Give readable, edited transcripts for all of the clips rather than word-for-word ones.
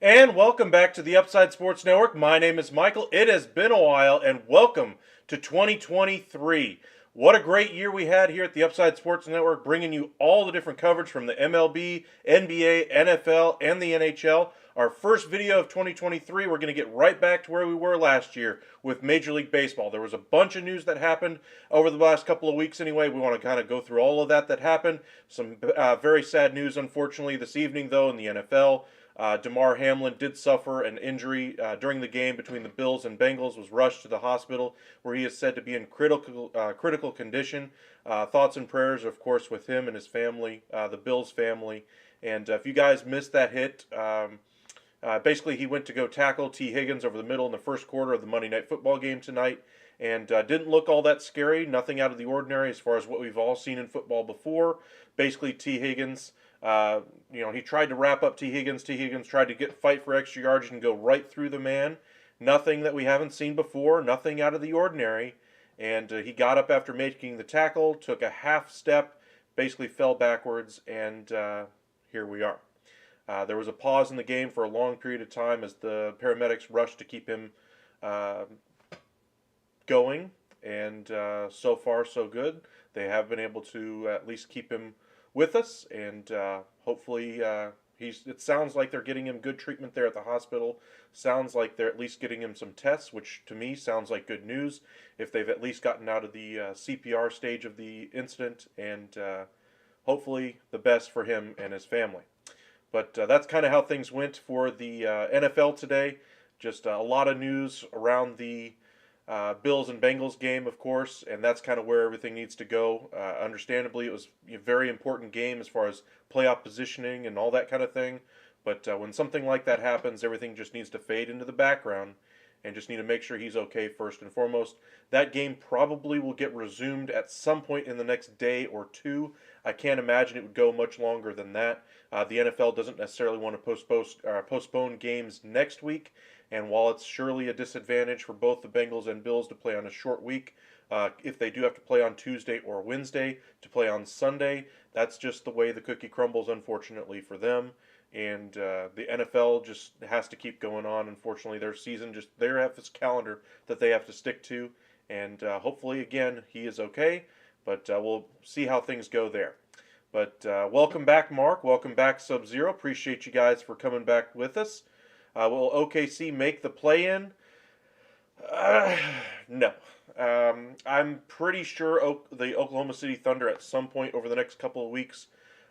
And welcome back to the Upside Sports Network. My name is Michael. It has been a while, and welcome to 2023. What a great year we had here at the Upside Sports Network, bringing you all the different coverage from the MLB, NBA, NFL, and the NHL. Our first video of 2023, we're going to get right back to where we were last year with Major League Baseball. There was a bunch of news that happened over the last couple of weeks anyway. We want to kind of go through all of that happened. Some very sad news, unfortunately, this evening, though, in the NFL. Damar Hamlin did suffer an injury during the game between the Bills and Bengals, was rushed to the hospital where he is said to be in critical condition. Thoughts and prayers, of course, with him and his family, the Bills family. And if you guys missed that hit, basically he went to go tackle T. Higgins over the middle in the first quarter of the Monday Night Football game tonight. And didn't look all that scary, nothing out of the ordinary as far as what we've all seen in football before. Basically, T. Higgins, he tried to wrap up T. Higgins. T. Higgins tried to fight for extra yardage and go right through the man. Nothing that we haven't seen before, nothing out of the ordinary. And he got up after making the tackle, took a half step, basically fell backwards, and here we are. There was a pause in the game for a long period of time as the paramedics rushed to keep him going, and so far so good. They have been able to at least keep him with us, and hopefully it sounds like they're getting him good treatment there at the hospital. Sounds like they're at least getting him some tests, which to me sounds like good news if they've at least gotten out of the CPR stage of the incident, and hopefully the best for him and his family. But that's kind of how things went for the NFL today. Just a lot of news around the Bills and Bengals game, of course, and that's kind of where everything needs to go. Understandably, it was a very important game as far as playoff positioning and all that kind of thing. But when something like that happens, everything just needs to fade into the background and just need to make sure he's okay first and foremost. That game probably will get resumed at some point in the next day or two. I can't imagine it would go much longer than that. The NFL doesn't necessarily want to postpone games next week. And while it's surely a disadvantage for both the Bengals and Bills to play on a short week, if they do have to play on Tuesday or Wednesday to play on Sunday, that's just the way the cookie crumbles, unfortunately, for them. And the NFL just has to keep going on. Unfortunately, their season they have this calendar that they have to stick to. And hopefully, again, he is okay. But we'll see how things go there. But welcome back, Mark. Welcome back, Sub-Zero. Appreciate you guys for coming back with us. Will OKC make the play-in? No. I'm pretty sure the Oklahoma City Thunder at some point over the next couple of weeks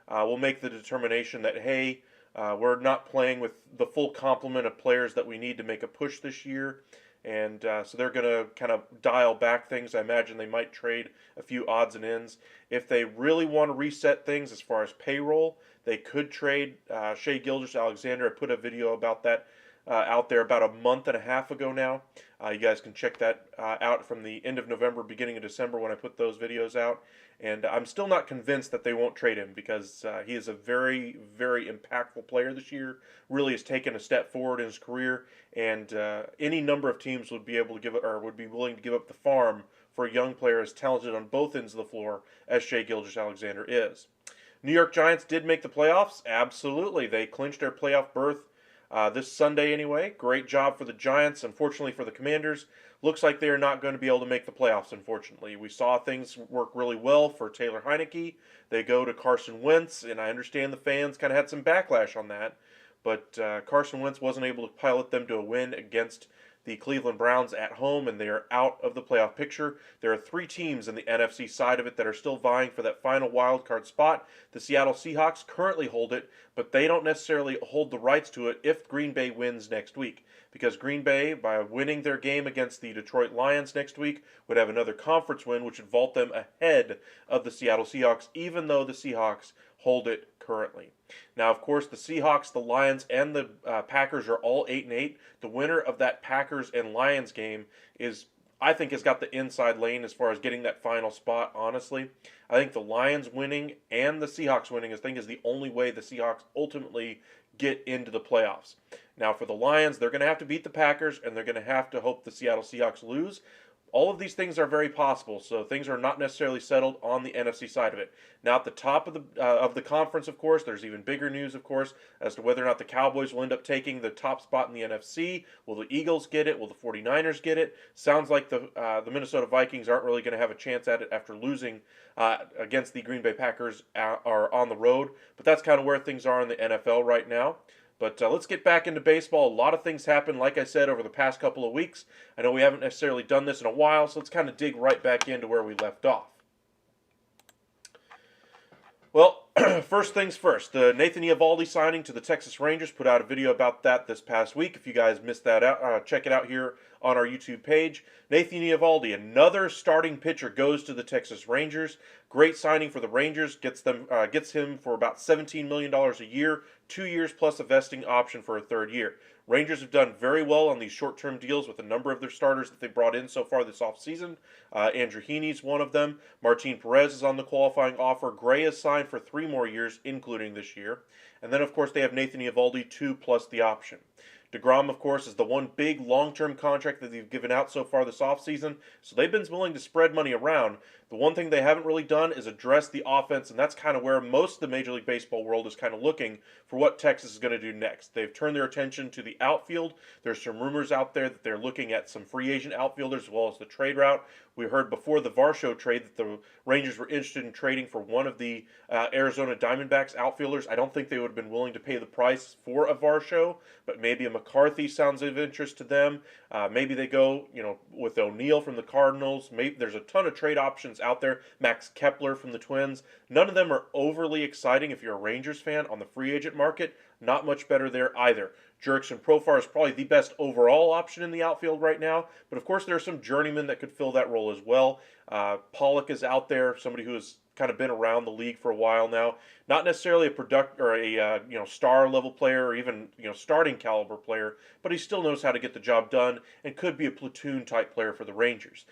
will make the determination that, hey, we're not playing with the full complement of players that we need to make a push this year, And so they're going to kind of dial back things. I imagine they might trade a few odds and ends. If they really want to reset things as far as payroll, they could trade Shea Gilgeous-Alexander. I put a video about that out there about a month and a half ago now. You guys can check that out from the end of November, beginning of December when I put those videos out. And I'm still not convinced that they won't trade him because he is a very, very impactful player this year. Really has taken a step forward in his career, and any number of teams would be able to give or would be willing to give up the farm for a young player as talented on both ends of the floor as Shea Gilgeous-Alexander is. New York Giants did make the playoffs. Absolutely, they clinched their playoff berth this Sunday anyway. Great job for the Giants. Unfortunately for the Commanders, looks like they are not going to be able to make the playoffs, unfortunately. We saw things work really well for Taylor Heineke. They go to Carson Wentz, and I understand the fans kind of had some backlash on that. But Carson Wentz wasn't able to pilot them to a win against the Cleveland Browns at home, and they are out of the playoff picture. There are 3 teams in the NFC side of it that are still vying for that final wild card spot. The Seattle Seahawks currently hold it, but they don't necessarily hold the rights to it if Green Bay wins next week. Because Green Bay, by winning their game against the Detroit Lions next week, would have another conference win, which would vault them ahead of the Seattle Seahawks, even though the Seahawks hold it currently. Now, of course, the Seahawks, the Lions, and the Packers are all 8-8. The winner of that Packers and Lions game is, I think, has got the inside lane as far as getting that final spot, honestly. I think the Lions winning and the Seahawks winning, I think, is the only way the Seahawks ultimately get into the playoffs. Now, for the Lions, they're going to have to beat the Packers, and they're going to have to hope the Seattle Seahawks lose. All of these things are very possible, so things are not necessarily settled on the NFC side of it. Now, at the top of the conference, of course, there's even bigger news, of course, as to whether or not the Cowboys will end up taking the top spot in the NFC. Will the Eagles get it? Will the 49ers get it? Sounds like the Minnesota Vikings aren't really going to have a chance at it after losing against the Green Bay Packers are on the road. But that's kind of where things are in the NFL right now. But let's get back into baseball. A lot of things happened, like I said, over the past couple of weeks. I know we haven't necessarily done this in a while, so let's kind of dig right back into where we left off. Well, first things first, the Nathan Eovaldi signing to the Texas Rangers. Put out a video about that this past week. If you guys missed that out, check it out here on our YouTube page. Nathan Eovaldi, another starting pitcher, goes to the Texas Rangers. Great signing for the Rangers. Gets him for about $17 million a year, 2 years plus a vesting option for a third year. Rangers have done very well on these short-term deals with a number of their starters that they brought in so far this offseason. Andrew Heaney's one of them. Martin Perez is on the qualifying offer. Gray is signed for 3 more years, including this year. And then, of course, they have Nathan Eovaldi, 2 plus the option. DeGrom, of course, is the one big long-term contract that they've given out so far this offseason, so they've been willing to spread money around. The one thing they haven't really done is address the offense, and that's kind of where most of the Major League Baseball world is kind of looking for what Texas is going to do next. They've turned their attention to the outfield. There's some rumors out there that they're looking at some free agent outfielders as well as the trade route. We heard before the Varsho trade that the Rangers were interested in trading for one of the Arizona Diamondbacks outfielders. I don't think they would have been willing to pay the price for a Varsho, but maybe a McCarthy sounds of interest to them. Maybe they go, with O'Neill from the Cardinals. Maybe there's a ton of trade options out there. Max Kepler from the Twins. None of them are overly exciting if you're a Rangers fan on the free agent market. Not much better there either. Jurickson Profar is probably the best overall option in the outfield right now, but of course there are some journeymen that could fill that role as well. Pollock is out there, somebody who has kind of been around the league for a while now. Not necessarily a star level player or even starting caliber player, but he still knows how to get the job done and could be a platoon type player for the Rangers.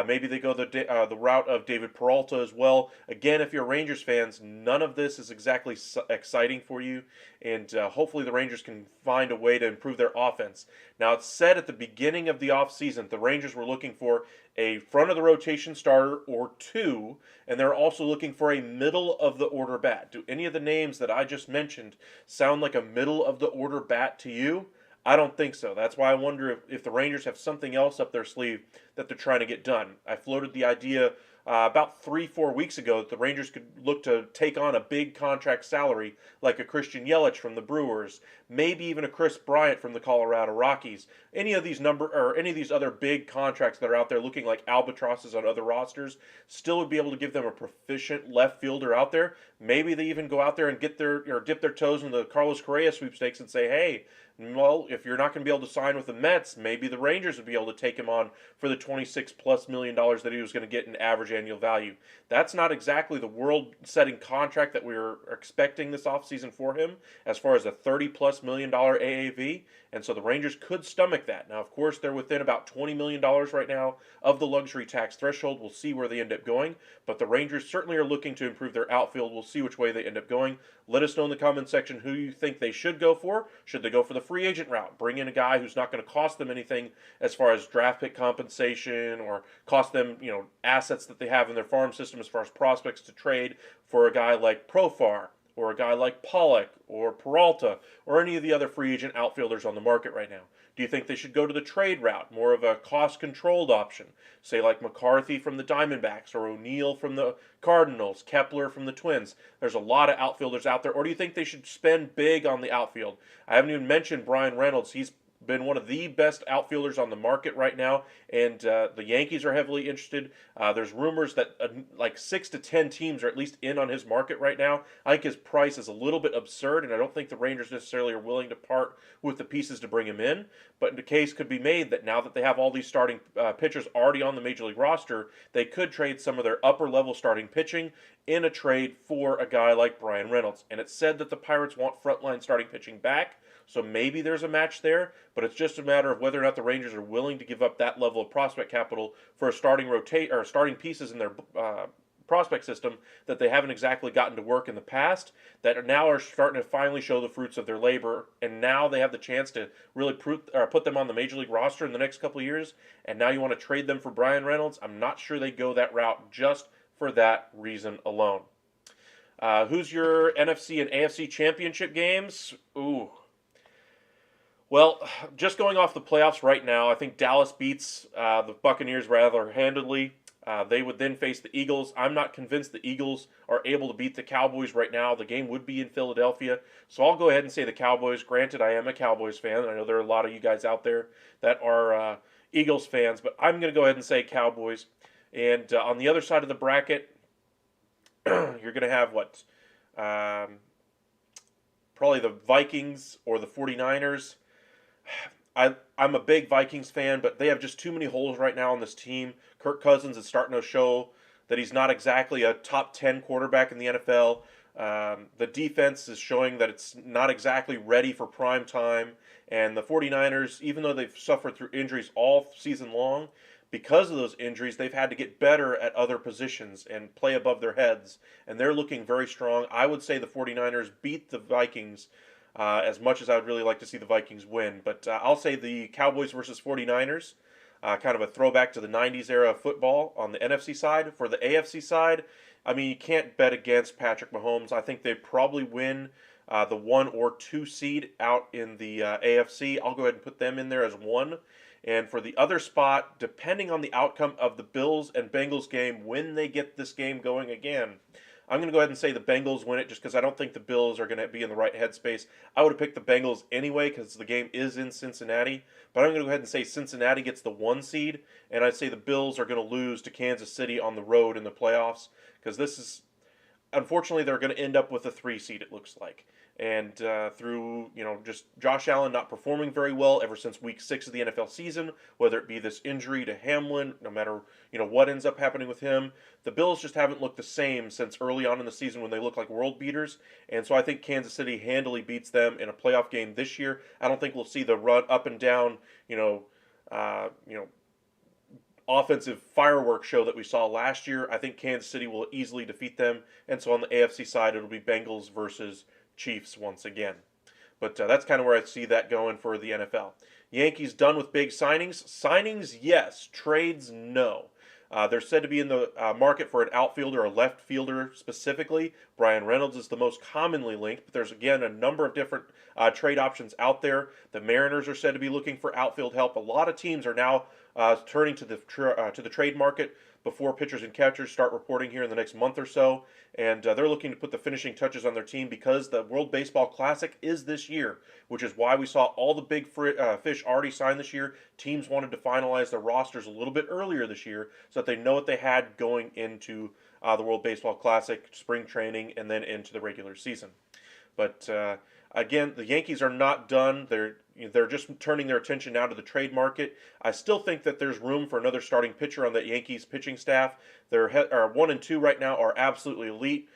Maybe they go the route of David Peralta as well. Again, if you're Rangers fans, none of this is exactly exciting for you, and hopefully the Rangers can find a way to improve their offense. Now, it's said at the beginning of the offseason the Rangers were looking for a front of the rotation starter or 2, and they're also looking for a middle of the order bat. Do any of the names that I just mentioned sound like a middle of the order bat to you? I don't think so. That's why I wonder if the Rangers have something else up their sleeve that they're trying to get done. I floated the idea about 3-4 weeks ago that the Rangers could look to take on a big contract salary like a Christian Yelich from the Brewers, maybe even a Chris Bryant from the Colorado Rockies. Any of these other big contracts that are out there looking like albatrosses on other rosters still would be able to give them a proficient left fielder out there. Maybe they even go out there and dip their toes in the Carlos Correa sweepstakes and say, hey, well, if you're not going to be able to sign with the Mets, maybe the Rangers would be able to take him on for the $26+ million that he was going to get in average annual value. That's not exactly the world-setting contract that we were expecting this offseason for him, as far as a $30+ million AAV. And so the Rangers could stomach that. Now, of course, they're within about $20 million right now of the luxury tax threshold. We'll see where they end up going. But the Rangers certainly are looking to improve their outfield. We'll see which way they end up going. Let us know in the comment section who you think they should go for. Should they go for the free agent route? Bring in a guy who's not going to cost them anything as far as draft pick compensation or cost them, assets that they have in their farm system as far as prospects to trade for a guy like Profar, or a guy like Pollock or Peralta or any of the other free agent outfielders on the market right now? Do you think they should go to the trade route, more of a cost-controlled option, say like McCarthy from the Diamondbacks or O'Neill from the Cardinals, Kepler from the Twins? There's a lot of outfielders out there. Or do you think they should spend big on the outfield? I haven't even mentioned Brian Reynolds. He's been one of the best outfielders on the market right now, and the Yankees are heavily interested. There's rumors that like 6 to 10 teams are at least in on his market right now. I think his price is a little bit absurd, and I don't think the Rangers necessarily are willing to part with the pieces to bring him in. But the case could be made that now that they have all these starting pitchers already on the Major League roster, they could trade some of their upper-level starting pitching in a trade for a guy like Brian Reynolds. And it's said that the Pirates want frontline starting pitching back, so maybe there's a match there, but it's just a matter of whether or not the Rangers are willing to give up that level of prospect capital for a starting pieces in their prospect system that they haven't exactly gotten to work in the past, that now are starting to finally show the fruits of their labor, and now they have the chance to really put them on the Major League roster in the next couple of years, and now you want to trade them for Brian Reynolds? I'm not sure they go that route just for that reason alone. Who's your NFC and AFC championship games? Ooh. Well, just going off the playoffs right now, I think Dallas beats the Buccaneers rather handily. They would then face the Eagles. I'm not convinced the Eagles are able to beat the Cowboys right now. The game would be in Philadelphia. So I'll go ahead and say the Cowboys. Granted, I am a Cowboys fan, and I know there are a lot of you guys out there that are Eagles fans, but I'm going to go ahead and say Cowboys. And on the other side of the bracket, you're going to have what? Probably the Vikings or the 49ers. I'm a big Vikings fan, but they have just too many holes right now on this team. Kirk Cousins is starting to show that he's not exactly a top 10 quarterback in the NFL. The defense is showing that it's not exactly ready for prime time. And the 49ers, even though they've suffered through injuries all season long, because of those injuries, they've had to get better at other positions and play above their heads. And they're looking very strong. I would say the 49ers beat the Vikings as much as I would really like to see the Vikings win. But I'll say the Cowboys versus 49ers, kind of a throwback to the 90s era of football on the NFC side. For the AFC side, I mean, you can't bet against Patrick Mahomes. I think they probably win the 1 or 2 seed out in the AFC. I'll go ahead and put them in there as 1. And for the other spot, depending on the outcome of the Bills and Bengals game, when they get this game going again, I'm going to go ahead and say the Bengals win it just because I don't think the Bills are going to be in the right headspace. I would have picked the Bengals anyway because the game is in Cincinnati. But I'm going to go ahead and say Cincinnati gets the 1 seed. And I'd say the Bills are going to lose to Kansas City on the road in the playoffs. Because this is, unfortunately, they're going to end up with a 3 seed, it looks like. And through, just Josh Allen not performing very well ever since week 6 of the NFL season, whether it be this injury to Hamlin, no matter, what ends up happening with him, the Bills just haven't looked the same since early on in the season when they looked like world beaters. And so I think Kansas City handily beats them in a playoff game this year. I don't think we'll see the run up and down, offensive fireworks show that we saw last year. I think Kansas City will easily defeat them. And so on the AFC side, it'll be Bengals versus Chiefs once again. But that's kind of where I see that going for the NFL. Yankees done with big signings? Signings, yes. Trades, no. They're said to be in the market for an outfielder or left fielder specifically. Brian Reynolds is the most commonly linked, but there's, again, a number of different trade options out there. The Mariners are said to be looking for outfield help. A lot of teams are now turning to the trade market before pitchers and catchers start reporting here in the next month or so. And they're looking to put the finishing touches on their team because the World Baseball Classic is this year, which is why we saw all the big fish already signed this year. Teams wanted to finalize their rosters a little bit earlier this year so that they know what they had going into the World Baseball Classic, spring training, and then into the regular season. But again, the Yankees are not done. They're just turning their attention now to the trade market. I still think that there's room for another starting pitcher on the Yankees pitching staff. Their 1 and 2 right now are absolutely elite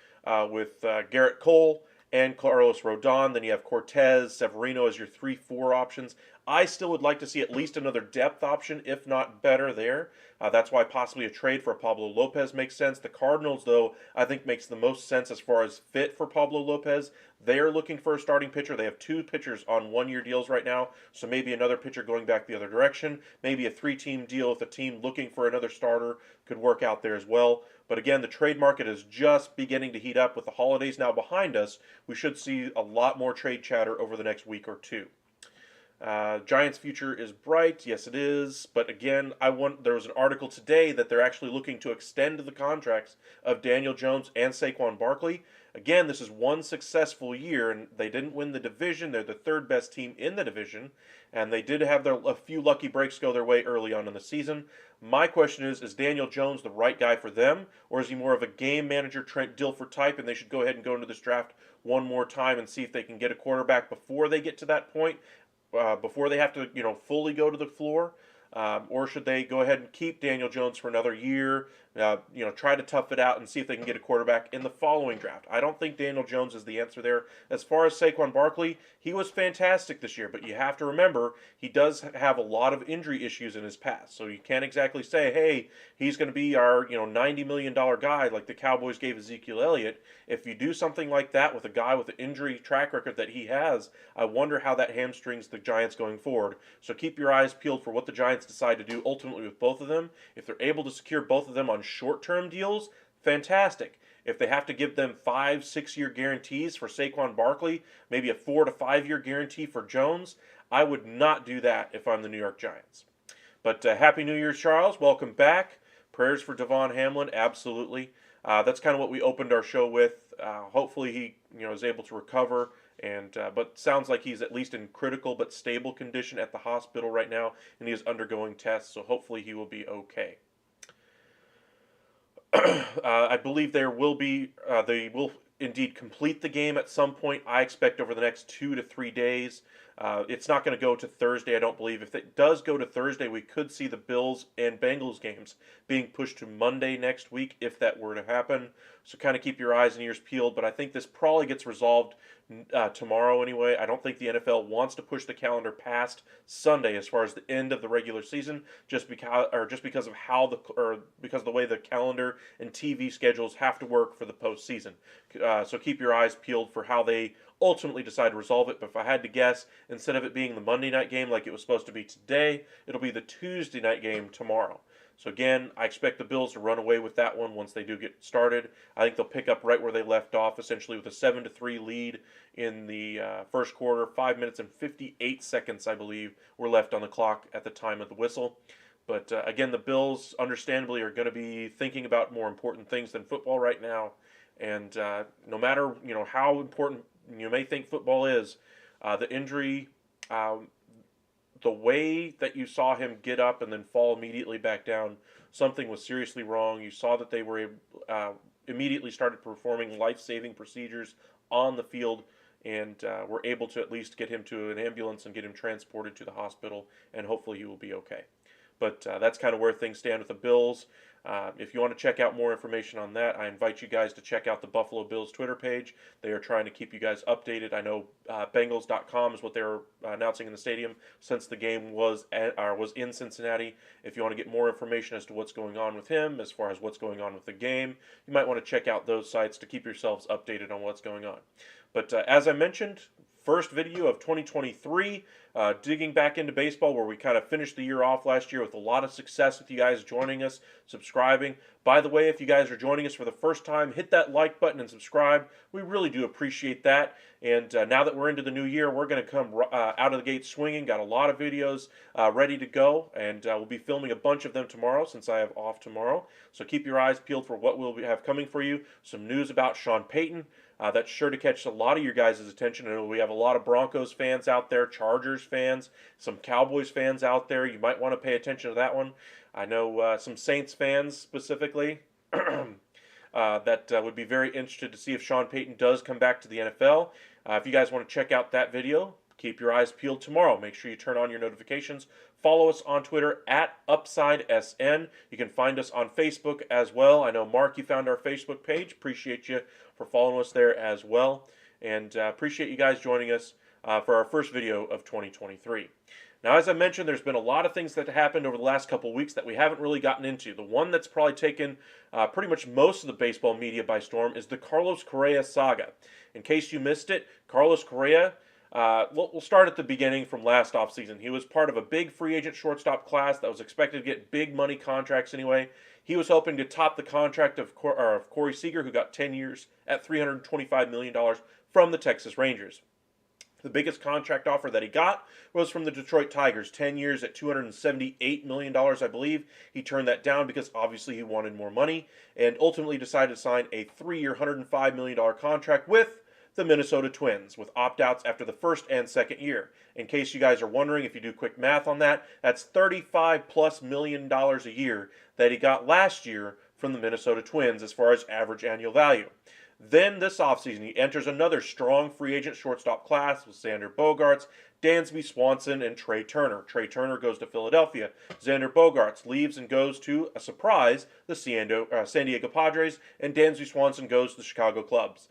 with Garrett Cole and Carlos Rodon. Then you have Cortez, Severino as your 3-4 options. I still would like to see at least another depth option, if not better there. That's why possibly a trade for Pablo Lopez makes sense. The Cardinals, though, I think makes the most sense as far as fit for Pablo Lopez. They're looking for a starting pitcher. They have 2 pitchers on 1-year deals right now, so maybe another pitcher going back the other direction. Maybe a 3-team deal with a team looking for another starter could work out there as well. But again, the trade market is just beginning to heat up with the holidays now behind us. We should see a lot more trade chatter over the next week or two. Giants' future is bright, yes it is, but again, there was an article today that they're actually looking to extend the contracts of Daniel Jones and Saquon Barkley. Again, this is one successful year, and they didn't win the division. They're the 3rd best team in the division, and they did have a few lucky breaks go their way early on in the season. My question is Daniel Jones the right guy for them, or is he more of a game manager Trent Dilfer type, and they should go ahead and go into this draft one more time and see if they can get a quarterback before they get to that point? Before they have to, fully go to the floor, or should they go ahead and keep Daniel Jones for another year, try to tough it out and see if they can get a quarterback in the following draft? I don't think Daniel Jones is the answer there. As far as Saquon Barkley, he was fantastic this year, but you have to remember he does have a lot of injury issues in his past, so you can't exactly say, hey, he's going to be our $90 million guy like the Cowboys gave Ezekiel Elliott. If you do something like that with a guy with the injury track record that he has, I wonder how that hamstrings the Giants going forward. So keep your eyes peeled for what the Giants decide to do ultimately with both of them. If they're able to secure both of them on short-term deals, fantastic. If they have to give them 5-6-year guarantees for Saquon Barkley, maybe a 4 to 5 year guarantee for Jones, I would not do that if I'm the New York Giants. But Happy New Year, Charles. Welcome back. Prayers for Devon Hamlin, absolutely. That's kind of what we opened our show with. Hopefully he is able to recover, but sounds like he's at least in critical but stable condition at the hospital right now, and he is undergoing tests, so hopefully he will be okay. I believe they will indeed complete the game at some point. I expect over the next 2 to 3 days. It's not going to go to Thursday, I don't believe. If it does go to Thursday, we could see the Bills and Bengals games being pushed to Monday next week if that were to happen. So kind of keep your eyes and ears peeled. But I think this probably gets resolved tomorrow anyway. I don't think the NFL wants to push the calendar past Sunday as far as the end of the regular season, just because of because of the way the calendar and TV schedules have to work for the postseason. So keep your eyes peeled for how they ultimately decide to resolve it. But if I had to guess, instead of it being the Monday night game like it was supposed to be today, it'll be the Tuesday night game tomorrow. So again, I expect the Bills to run away with that one once they do get started. I think they'll pick up right where they left off, essentially with a 7-3 lead in the first quarter. 5 minutes and 58 seconds, I believe, were left on the clock at the time of the whistle. But again, the Bills, understandably, are going to be thinking about more important things than football right now. And no matter how important you may think football is, the injury, the way that you saw him get up and then fall immediately back down, something was seriously wrong. You saw that they were immediately started performing life-saving procedures on the field, and were able to at least get him to an ambulance and get him transported to the hospital, and hopefully he will be okay. But that's kind of where things stand with the Bills. If you want to check out more information on that, I invite you guys to check out the Buffalo Bills Twitter page. They are trying to keep you guys updated. I know Bengals.com is what they're announcing in the stadium since the game was in Cincinnati. If you want to get more information as to what's going on with him, as far as what's going on with the game, you might want to check out those sites to keep yourselves updated on what's going on. But as I mentioned, first video of 2023, digging back into baseball, where we kind of finished the year off last year with a lot of success with you guys joining us, subscribing. By the way, if you guys are joining us for the first time, hit that like button and subscribe. We really do appreciate that. And now that we're into the new year, we're going to come out of the gate swinging. Got a lot of videos ready to go, and we'll be filming a bunch of them tomorrow since I have off tomorrow. So keep your eyes peeled for what we'll have coming for you. Some news about Sean Payton. That's sure to catch a lot of your guys' attention. I know we have a lot of Broncos fans out there, Chargers fans, some Cowboys fans out there. You might want to pay attention to that one. I know some Saints fans specifically. that would be very interested to see if Sean Payton does come back to the NFL. If you guys want to check out that video, keep your eyes peeled tomorrow. Make sure you turn on your notifications. Follow us on Twitter at UpsideSN. You can find us on Facebook as well. I know, Mark, you found our Facebook page. Appreciate you for following us there as well. And appreciate you guys joining us for our first video of 2023. Now, as I mentioned, there's been a lot of things that happened over the last couple of weeks that we haven't really gotten into. The one that's probably taken pretty much most of the baseball media by storm is the Carlos Correa saga. In case you missed it, Carlos Correa, we'll start at the beginning from last offseason. He was part of a big free agent shortstop class that was expected to get big money contracts anyway. He was hoping to top the contract of Corey Seager, who got 10 years at $325 million from the Texas Rangers. The biggest contract offer that he got was from the Detroit Tigers, 10 years at $278 million, I believe. He turned that down because obviously he wanted more money and ultimately decided to sign a 3-year, $105 million contract with the Minnesota Twins with opt-outs after the first and second year. In case you guys are wondering, if you do quick math on that, that's $35+ million a year that he got last year from the Minnesota Twins as far as average annual value. Then this offseason, he enters another strong free agent shortstop class with Xander Bogaerts, Dansby Swanson, and Trey Turner. Trey Turner goes to Philadelphia. Xander Bogaerts leaves and goes to, a surprise, the San Diego Padres, and Dansby Swanson goes to the Chicago Cubs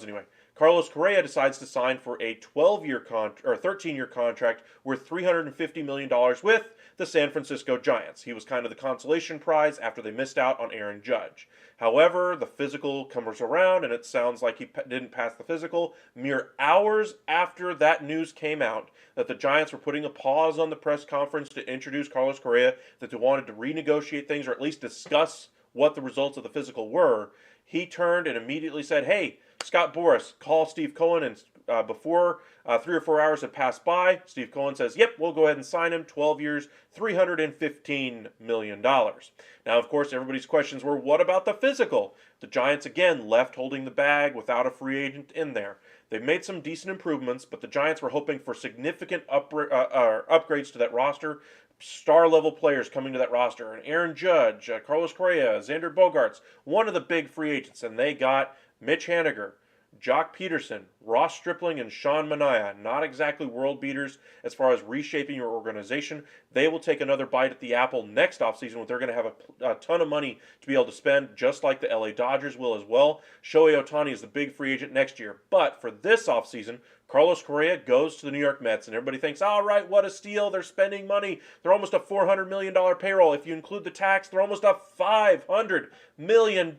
anyway. Carlos Correa decides to sign for a 13-year contract worth $350 million with the San Francisco Giants. He was kind of the consolation prize after they missed out on Aaron Judge. However, the physical comes around, and it sounds like he didn't pass the physical. Mere hours after that news came out that the Giants were putting a pause on the press conference to introduce Carlos Correa, that they wanted to renegotiate things or at least discuss what the results of the physical were, he turned and immediately said, "Hey, Scott Boras, call Steve Cohen." And before 3 or 4 hours had passed by, Steve Cohen says, "Yep, we'll go ahead and sign him. 12 years, $315 million. Now, of course, everybody's questions were, what about the physical? The Giants, again, left holding the bag without a free agent in there. They've made some decent improvements, but the Giants were hoping for significant upgrades to that roster. Star-level players coming to that roster. And Aaron Judge, Carlos Correa, Xander Bogaerts, one of the big free agents. And they got Mitch Haniger, Jock Peterson, Ross Stripling, and Sean Manaea. Not exactly world beaters as far as reshaping your organization. They will take another bite at the apple next offseason when they're going to have a ton of money to be able to spend, just like the LA Dodgers will as well. Shohei Ohtani is the big free agent next year. But for this offseason, Carlos Correa goes to the New York Mets, and everybody thinks, all right, what a steal. They're spending money. They're almost a $400 million payroll. If you include the tax, they're almost a $500 million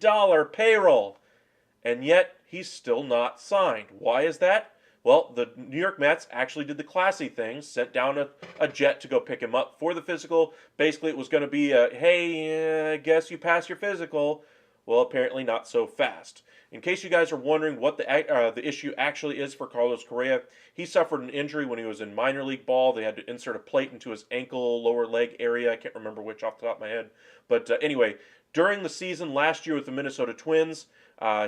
payroll. And yet, he's still not signed. Why is that? Well, the New York Mets actually did the classy thing, sent down a jet to go pick him up for the physical. Basically, it was going to be hey, I guess you passed your physical. Well, apparently not so fast. In case you guys are wondering what the issue actually is for Carlos Correa, he suffered an injury when he was in minor league ball. They had to insert a plate into his ankle, lower leg area. I can't remember which off the top of my head. But anyway, during the season last year with the Minnesota Twins,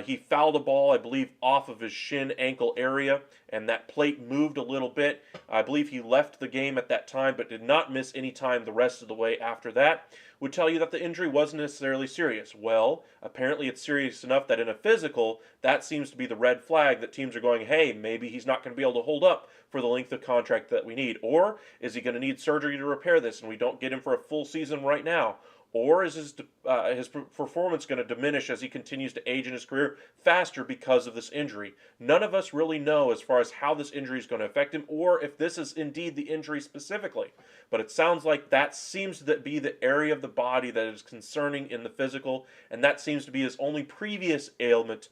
he fouled a ball, I believe, off of his shin ankle area, and that plate moved a little bit. I believe he left the game at that time, but did not miss any time the rest of the way after that. Would tell you that the injury wasn't necessarily serious. Well, apparently it's serious enough that in a physical, that seems to be the red flag that teams are going, hey, maybe he's not going to be able to hold up for the length of contract that we need. Or is he going to need surgery to repair this and we don't get him for a full season right now? Or is his performance going to diminish as he continues to age in his career faster because of this injury? None of us really know as far as how this injury is going to affect him or if this is indeed the injury specifically. But it sounds like that seems to be the area of the body that is concerning in the physical, and that seems to be his only previous ailment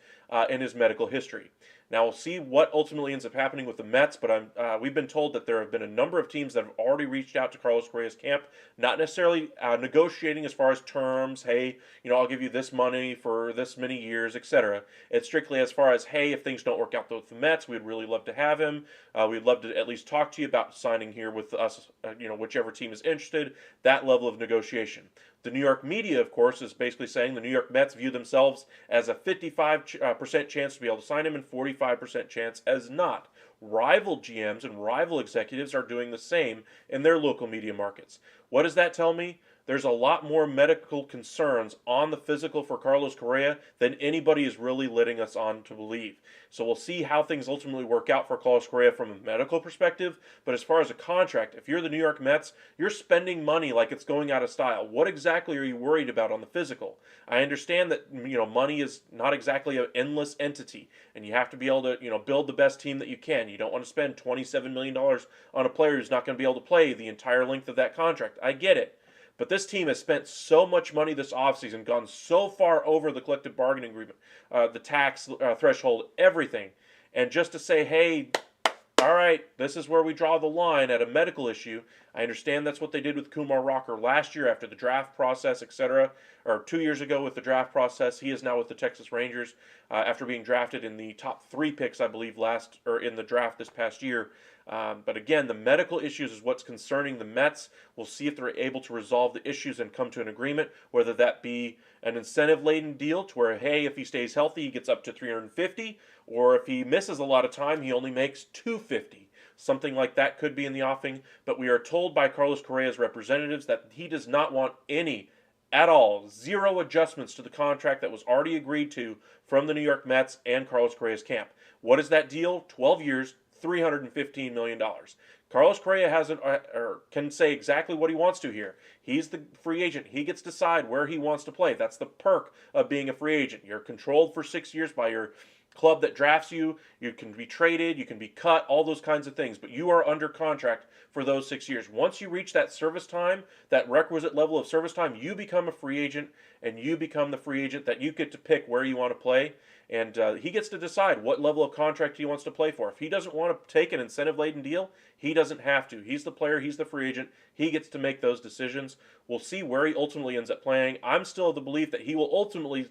in his medical history. Now, we'll see what ultimately ends up happening with the Mets, but we've been told that there have been a number of teams that have already reached out to Carlos Correa's camp, not necessarily negotiating as far as terms, hey, I'll give you this money for this many years, etc. It's strictly as far as, hey, if things don't work out with the Mets, we'd really love to have him. We'd love to at least talk to you about signing here with us, whichever team is interested, that level of negotiation. The New York media, of course, is basically saying the New York Mets view themselves as a 55% chance to be able to sign him and 45% chance as not. Rival GMs and rival executives are doing the same in their local media markets. What does that tell me? there's a lot more medical concerns on the physical for Carlos Correa than anybody is really letting us on to believe. So we'll see how things ultimately work out for Carlos Correa from a medical perspective. But as far as a contract, if you're the New York Mets, you're spending money like it's going out of style. What exactly are you worried about on the physical? I understand that money is not exactly an endless entity, and you have to be able to build the best team that you can. You don't want to spend $27 million on a player who's not going to be able to play the entire length of that contract. I get it. But this team has spent so much money this offseason, gone so far over the collective bargaining agreement, the tax threshold, everything. And just to say, hey, all right, this is where we draw the line at a medical issue. I understand that's what they did with Kumar Rocker last year after the draft process, etc., or 2 years ago with the draft process. He is now with the Texas Rangers after being drafted in the top 3 picks, I believe, in the draft this past year. But again, the medical issues is what's concerning the Mets. We'll see if they're able to resolve the issues and come to an agreement, whether that be an incentive-laden deal to where, hey, if he stays healthy, he gets up to 350, or if he misses a lot of time, he only makes 250. Something like that could be in the offing, but we are told by Carlos Correa's representatives that he does not want any at all, zero adjustments to the contract that was already agreed to from the New York Mets and Carlos Correa's camp. What is that deal? 12 years, $315 million. Carlos Correa hasn't or can say exactly what he wants to here. He's the free agent. He gets to decide where he wants to play. That's the perk of being a free agent. You're controlled for 6 years by your club that drafts you. You can be traded, you can be cut, all those kinds of things, but you are under contract for those 6 years. Once you reach that service time, that requisite level of service time, you become a free agent, and you become the free agent that you get to pick where you want to play. And he gets to decide what level of contract he wants to play for. If he doesn't want to take an incentive-laden deal, he doesn't have to. He's the player. He's the free agent. He gets to make those decisions. We'll see where he ultimately ends up playing. I'm still of the belief that he will ultimately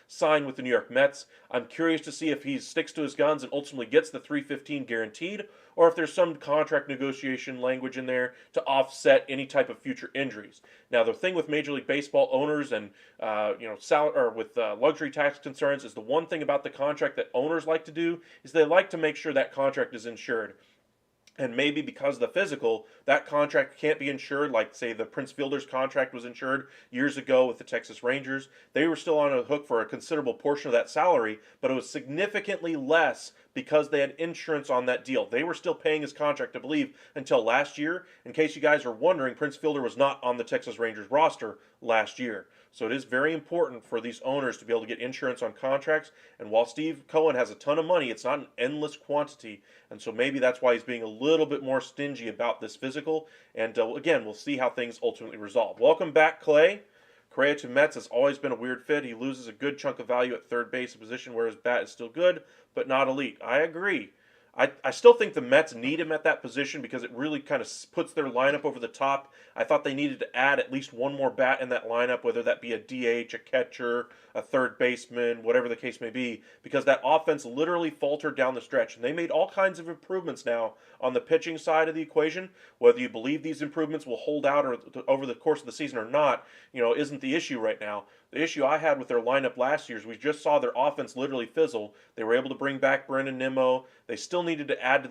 sign with the New York Mets. I'm curious to see if he sticks to his guns and ultimately gets the $315 guaranteed, or if there's some contract negotiation language in there to offset any type of future injuries. Now, the thing with Major League Baseball owners and with luxury tax concerns is the one thing about the contract that owners like to do is they like to make sure that contract is insured. And maybe because of the physical, that contract can't be insured, like, say, the Prince Fielder's contract was insured years ago with the Texas Rangers. They were still on a hook for a considerable portion of that salary, but it was significantly less because they had insurance on that deal. They were still paying his contract, I believe, until last year. In case you guys are wondering, Prince Fielder was not on the Texas Rangers roster last year. So it is very important for these owners to be able to get insurance on contracts. And while Steve Cohen has a ton of money, it's not an endless quantity. And so maybe that's why he's being a little bit more stingy about this physical. And again, we'll see how things ultimately resolve. Welcome back, Clay. Correa to Mets has always been a weird fit. He loses a good chunk of value at third base, a position where his bat is still good, but not elite. I agree. I still think the Mets need him at that position because it really kind of puts their lineup over the top. I thought they needed to add at least one more bat in that lineup, whether that be a DH, a catcher, a third baseman, whatever the case may be, because that offense literally faltered down the stretch. And they made all kinds of improvements now on the pitching side of the equation. Whether you believe these improvements will hold out over the course of the season or not, isn't the issue right now. The issue I had with their lineup last year is we just saw their offense literally fizzle. They were able to bring back Brendan Nimmo. They still needed to add to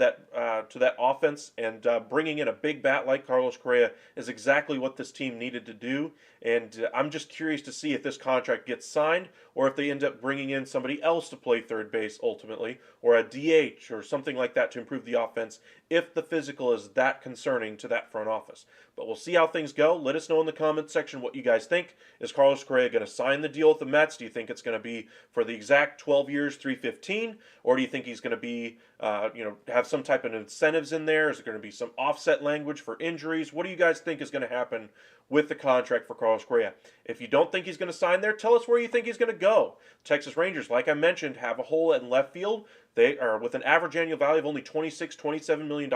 that offense, and bringing in a big bat like Carlos Correa is exactly what this team needed to do. And I'm just curious to see if this contract gets signed or if they end up bringing in somebody else to play third base ultimately, or a DH or something like that to improve the offense if the physical is that concerning to that front office. But we'll see how things go. Let us know in the comments section what you guys think. Is Carlos Correa going to sign the deal with the Mets? Do you think it's going to be for the exact 12 years, $315, or do you think he's going to be, have some type of incentives in there? Is it going to be some offset language for injuries? What do you guys think is going to happen with the contract for Carlos Correa? If you don't think he's going to sign there, tell us where you think he's going to go. Texas Rangers, like I mentioned, have a hole in left field. They are with an average annual value of only $27 million.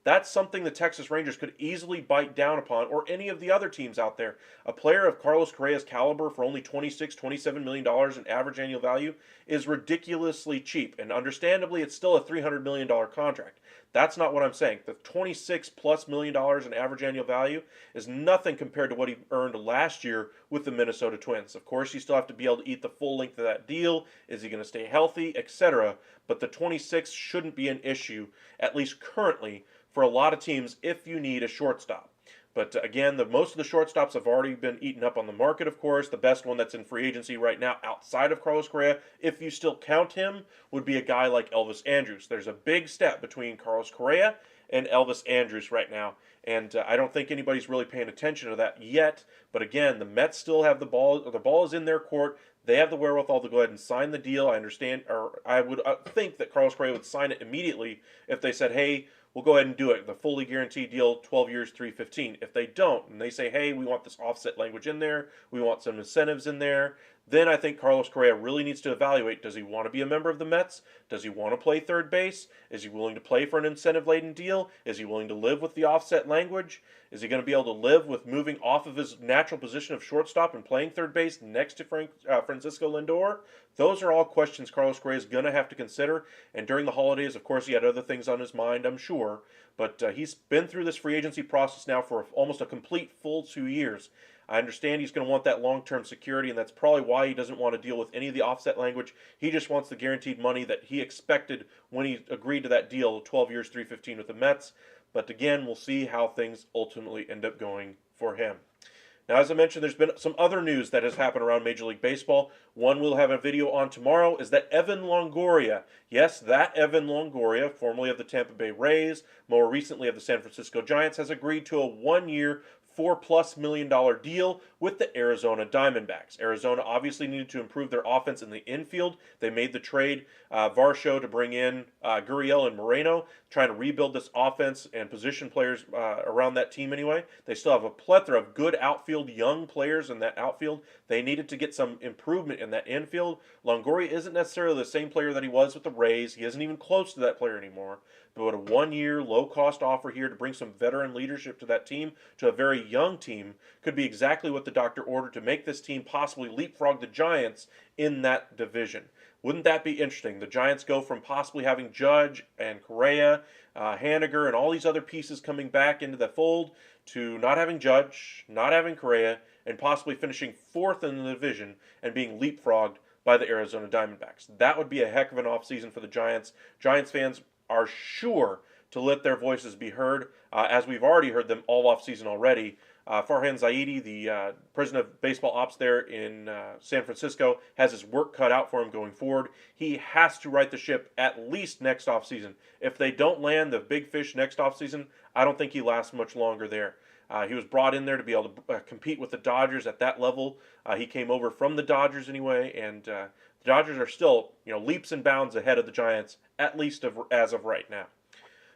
That's something the Texas Rangers could easily bite down upon, or any of the other teams out there. A player of Carlos Correa's caliber for only $27 million in average annual value is ridiculously cheap. And understandably, it's still a $300 million contract. That's not what I'm saying. The $26+ million in average annual value is nothing compared to what he earned last year with the Minnesota Twins. Of course, you still have to be able to eat the full length of that deal. Is he going to stay healthy, etc.? But the 26 shouldn't be an issue, at least currently, for a lot of teams if you need a shortstop. But again, most of the shortstops have already been eaten up on the market, of course. The best one that's in free agency right now outside of Carlos Correa, if you still count him, would be a guy like Elvis Andrus. There's a big step between Carlos Correa and Elvis Andrus right now. And I don't think anybody's really paying attention to that yet. But again, the Mets still have the ball. The ball is in their court. They have the wherewithal to go ahead and sign the deal. I understand, or I would think that Carlos Correa would sign it immediately if they said, hey, we'll go ahead and do it. The fully guaranteed deal, 12 years, 315. If they don't, and they say, hey, we want this offset language in there, we want some incentives in there, then I think Carlos Correa really needs to evaluate, does he want to be a member of the Mets? Does he want to play third base? Is he willing to play for an incentive-laden deal? Is he willing to live with the offset language? Is he going to be able to live with moving off of his natural position of shortstop and playing third base next to Francisco Lindor? Those are all questions Carlos Correa is going to have to consider. And during the holidays, of course, he had other things on his mind, I'm sure. But he's been through this free agency process now for almost a complete full 2 years. I understand he's going to want that long-term security, and that's probably why he doesn't want to deal with any of the offset language. He just wants the guaranteed money that he expected when he agreed to that deal, 12 years, 315 with the Mets. But again, we'll see how things ultimately end up going for him. Now, as I mentioned, there's been some other news that has happened around Major League Baseball. One we'll have a video on tomorrow is that Evan Longoria, yes, that Evan Longoria, formerly of the Tampa Bay Rays, more recently of the San Francisco Giants, has agreed to a 1-year, $4+ million deal with the Arizona Diamondbacks. Arizona obviously needed to improve their offense in the infield. They made the trade, Varsho, to bring in Gurriel and Moreno, trying to rebuild this offense and position players around that team anyway. They still have a plethora of good outfield, young players in that outfield. They needed to get some improvement in that infield. Longoria isn't necessarily the same player that he was with the Rays. He isn't even close to that player anymore. But a 1-year, low-cost offer here to bring some veteran leadership to that team, to a very young team, could be exactly what the doctor ordered to make this team possibly leapfrog the Giants in that division. Wouldn't that be interesting? The Giants go from possibly having Judge and Correa, Haniger, and all these other pieces coming back into the fold to not having Judge, not having Correa, and possibly finishing 4th in the division and being leapfrogged by the Arizona Diamondbacks. That would be a heck of an offseason for the Giants. Giants fans are sure to let their voices be heard, as we've already heard them all offseason already. Farhan Zaidi, the president of baseball ops there in San Francisco, has his work cut out for him going forward. He has to right the ship at least next offseason. If they don't land the big fish next offseason, I don't think he lasts much longer there. He was brought in there to be able to compete with the Dodgers at that level. He came over from the Dodgers anyway, and the Dodgers are still, leaps and bounds ahead of the Giants, at least as of right now.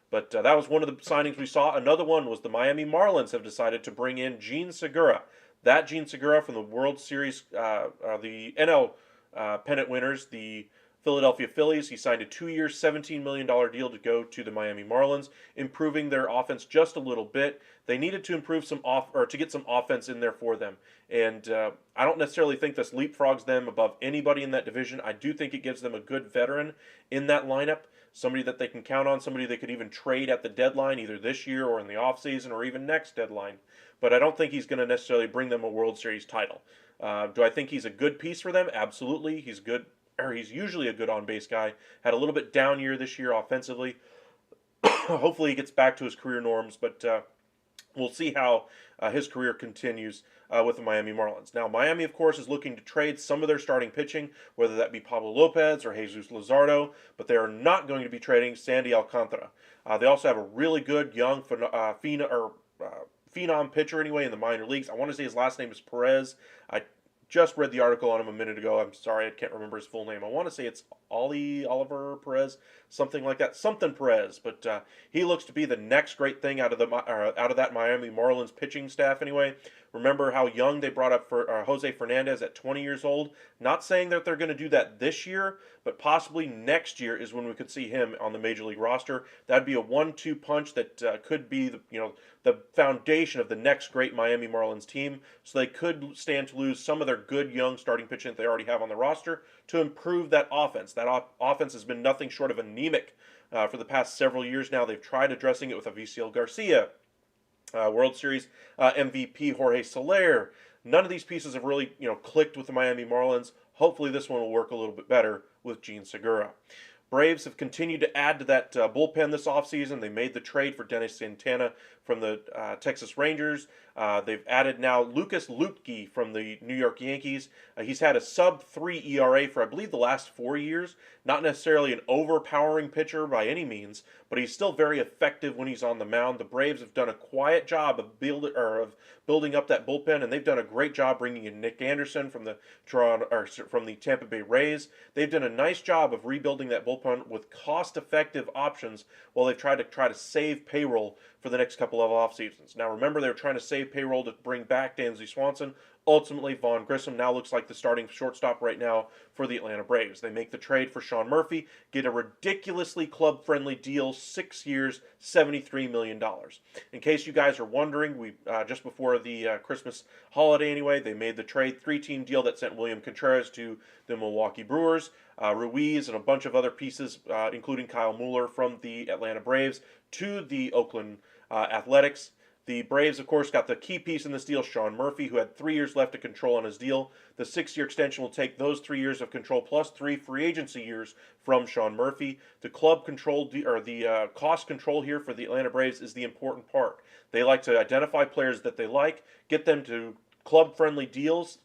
But that was one of the signings we saw. Another one was the Miami Marlins have decided to bring in Gene Segura. That Gene Segura from the World Series, the NL pennant winners, the Philadelphia Phillies. He signed a 2-year, $17 million deal to go to the Miami Marlins, improving their offense just a little bit. They needed to improve to get some offense in there for them. And I don't necessarily think this leapfrogs them above anybody in that division. I do think it gives them a good veteran in that lineup, somebody that they can count on, somebody they could even trade at the deadline, either this year or in the offseason or even next deadline. But I don't think he's going to necessarily bring them a World Series title. Do I think he's a good piece for them? Absolutely. He's good. Or he's usually a good on-base guy. Had a little bit down year this year offensively. Hopefully he gets back to his career norms, but we'll see how his career continues with the Miami Marlins. Now, Miami, of course, is looking to trade some of their starting pitching, whether that be Pablo Lopez or Jesus Luzardo, but they are not going to be trading Sandy Alcantara. They also have a really good young phenom pitcher anyway in the minor leagues. I want to say his last name is Perez. I just read the article on him a minute ago. I'm sorry, I can't remember his full name. I want to say it's Oliver Perez, something like that, something Perez. But he looks to be the next great thing out of that Miami Marlins pitching staff. Anyway, remember how young they brought up for Jose Fernandez at 20 years old. Not saying that they're going to do that this year, but possibly next year is when we could see him on the major league roster. That'd be a 1-2 punch that could be the foundation of the next great Miami Marlins team. So they could stand to lose some of their good young starting pitching that they already have on the roster to improve that offense. That offense has been nothing short of anemic for the past several years now. They've tried addressing it with Avisail Garcia, World Series MVP Jorge Soler. None of these pieces have really clicked with the Miami Marlins. Hopefully this one will work a little bit better with Gene Segura. Braves have continued to add to that bullpen this offseason. They made the trade for Dennis Santana from the Texas Rangers. They've added now Lucas Luetge from the New York Yankees. He's had a sub-3 ERA for, I believe, the last 4 years. Not necessarily an overpowering pitcher by any means, but he's still very effective when he's on the mound. The Braves have done a quiet job of building up that bullpen, and they've done a great job bringing in Nick Anderson from the Tampa Bay Rays. They've done a nice job of rebuilding that bullpen with cost-effective options while they've tried to save payroll for the next couple of off seasons. Now, remember, they were trying to save payroll to bring back Dansby Swanson. Ultimately, Vaughn Grissom now looks like the starting shortstop right now for the Atlanta Braves. They make the trade for Sean Murphy, get a ridiculously club-friendly deal, 6 years, $73 million. In case you guys are wondering, we just before the Christmas holiday anyway, they made the trade, 3-team deal that sent William Contreras to the Milwaukee Brewers, Ruiz and a bunch of other pieces, including Kyle Mueller from the Atlanta Braves, to the Oakland Athletics. The Braves, of course, got the key piece in this deal, Sean Murphy, who had 3 years left to control on his deal. The 6-year extension will take those 3 years of control plus 3 free agency years from Sean Murphy. The club control or the cost control here for the Atlanta Braves is the important part. They like to identify players that they like, get them to club-friendly deals,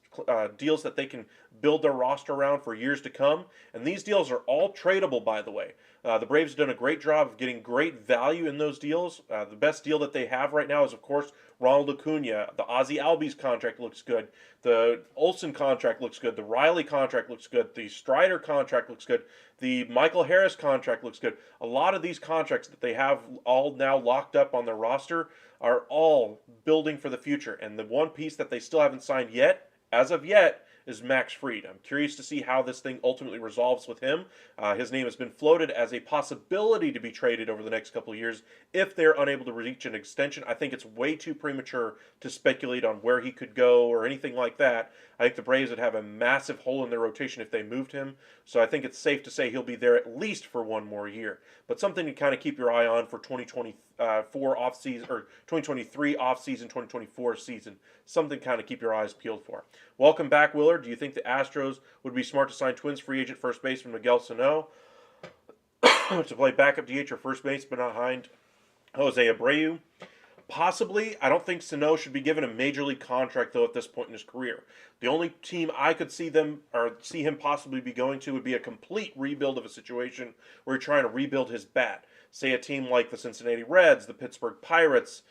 deals that they can build their roster around for years to come. And these deals are all tradable, by the way. The Braves have done a great job of getting great value in those deals. The best deal that they have right now is, of course, Ronald Acuna. The Ozzie Albies contract looks good. The Olsen contract looks good. The Riley contract looks good. The Strider contract looks good. The Michael Harris contract looks good. A lot of these contracts that they have all now locked up on their roster are all building for the future. And the one piece that they still haven't signed yet, as of yet, is Max Fried. I'm curious to see how this thing ultimately resolves with him. His name has been floated as a possibility to be traded over the next couple of years if they're unable to reach an extension. I think it's way too premature to speculate on where he could go or anything like that. I think the Braves would have a massive hole in their rotation if they moved him. So I think it's safe to say he'll be there at least for one more year. But something to kind of keep your eye on for 2024 offseason or 2023 offseason, 2024 season. Something kind of keep your eyes peeled for. Welcome back, Willard. Do you think the Astros would be smart to sign Twins free agent first baseman Miguel Sano to play backup DH or first baseman behind Jose Abreu? Possibly. I don't think Sano should be given a major league contract, though, at this point in his career. The only team I could see him possibly be going to would be a complete rebuild of a situation where you're trying to rebuild his bat. Say a team like the Cincinnati Reds, the Pittsburgh Pirates,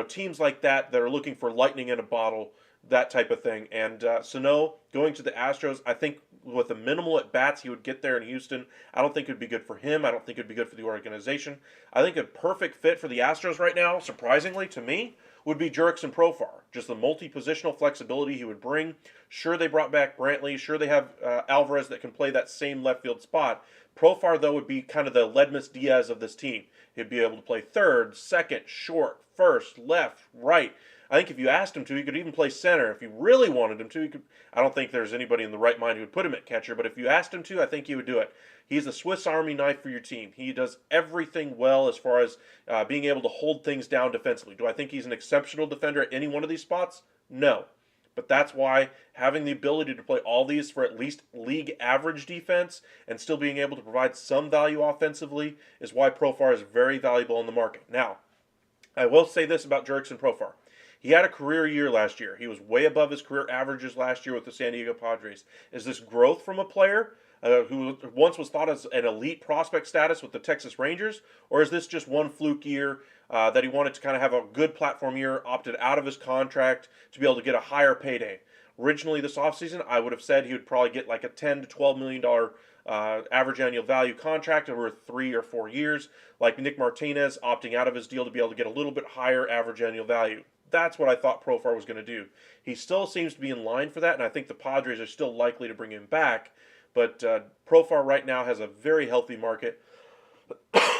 teams like that are looking for lightning in a bottle, that type of thing. And Sano going to the Astros, I think with the minimal at bats he would get there in Houston, I don't think it would be good for him. I don't think it would be good for the organization. I think a perfect fit for the Astros right now, surprisingly to me, would be Jurickson Profar. Just the multi-positional flexibility he would bring. Sure, they brought back Brantley. Sure, they have Alvarez that can play that same left field spot. Profar, though, would be kind of the Ledmus Diaz of this team. He'd be able to play third, second, short, first, left, right. I think if you asked him to, he could even play center. If you really wanted him to, he could. I don't think there's anybody in the right mind who would put him at catcher, but if you asked him to, I think he would do it. He's the Swiss Army knife for your team. He does everything well as far as being able to hold things down defensively. Do I think he's an exceptional defender at any one of these spots? No. But that's why having the ability to play all these for at least league average defense and still being able to provide some value offensively is why Profar is very valuable in the market. Now, I will say this about Jurickson Profar. He had a career year last year. He was way above his career averages last year with the San Diego Padres. Is this growth from a player who once was thought as an elite prospect status with the Texas Rangers? Or is this just one fluke year that he wanted to kind of have a good platform year, opted out of his contract to be able to get a higher payday? Originally this offseason, I would have said he would probably get like a $10 to $12 million average annual value contract over 3 or 4 years, like Nick Martinez opting out of his deal to be able to get a little bit higher average annual value. That's what I thought Profar was going to do. He still seems to be in line for that, and I think the Padres are still likely to bring him back. But Profar right now has a very healthy market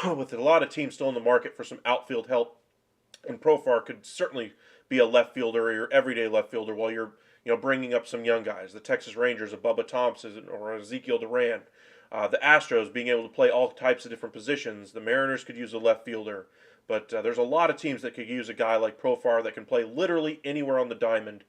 with a lot of teams still in the market for some outfield help. And Profar could certainly be a left fielder or your everyday left fielder while you're bringing up some young guys. The Texas Rangers, a Bubba Thompson or Ezekiel Duran. The Astros being able to play all types of different positions. The Mariners could use a left fielder. But there's a lot of teams that could use a guy like Profar that can play literally anywhere on the diamond.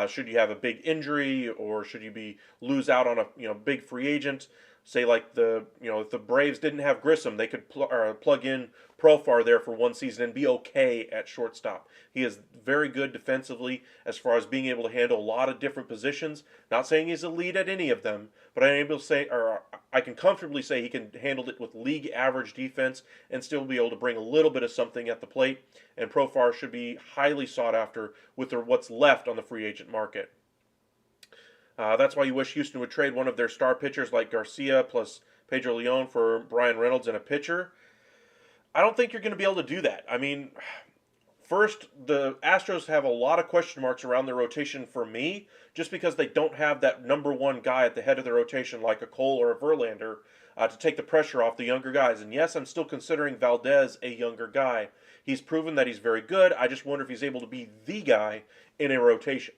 Should you have a big injury or should you lose out on a big free agent? say like if the Braves didn't have Grissom, they could plug in Profar there for one season and be okay at shortstop. He is very good defensively as far as being able to handle a lot of different positions. Not saying he's elite at any of them, but I'm able to say, or I can comfortably say he can handle it with league average defense and still be able to bring a little bit of something at the plate. And Profar should be highly sought after with what's left on the free agent market. That's why you wish Houston would trade one of their star pitchers like Garcia plus Pedro Leon for Brian Reynolds and a pitcher. I don't think you're going to be able to do that. I mean, first, the Astros have a lot of question marks around their rotation for me, just because they don't have that number one guy at the head of the rotation like a Cole or a Verlander to take the pressure off the younger guys. And yes, I'm still considering Valdez a younger guy. He's proven that he's very good. I just wonder if he's able to be the guy in a rotation.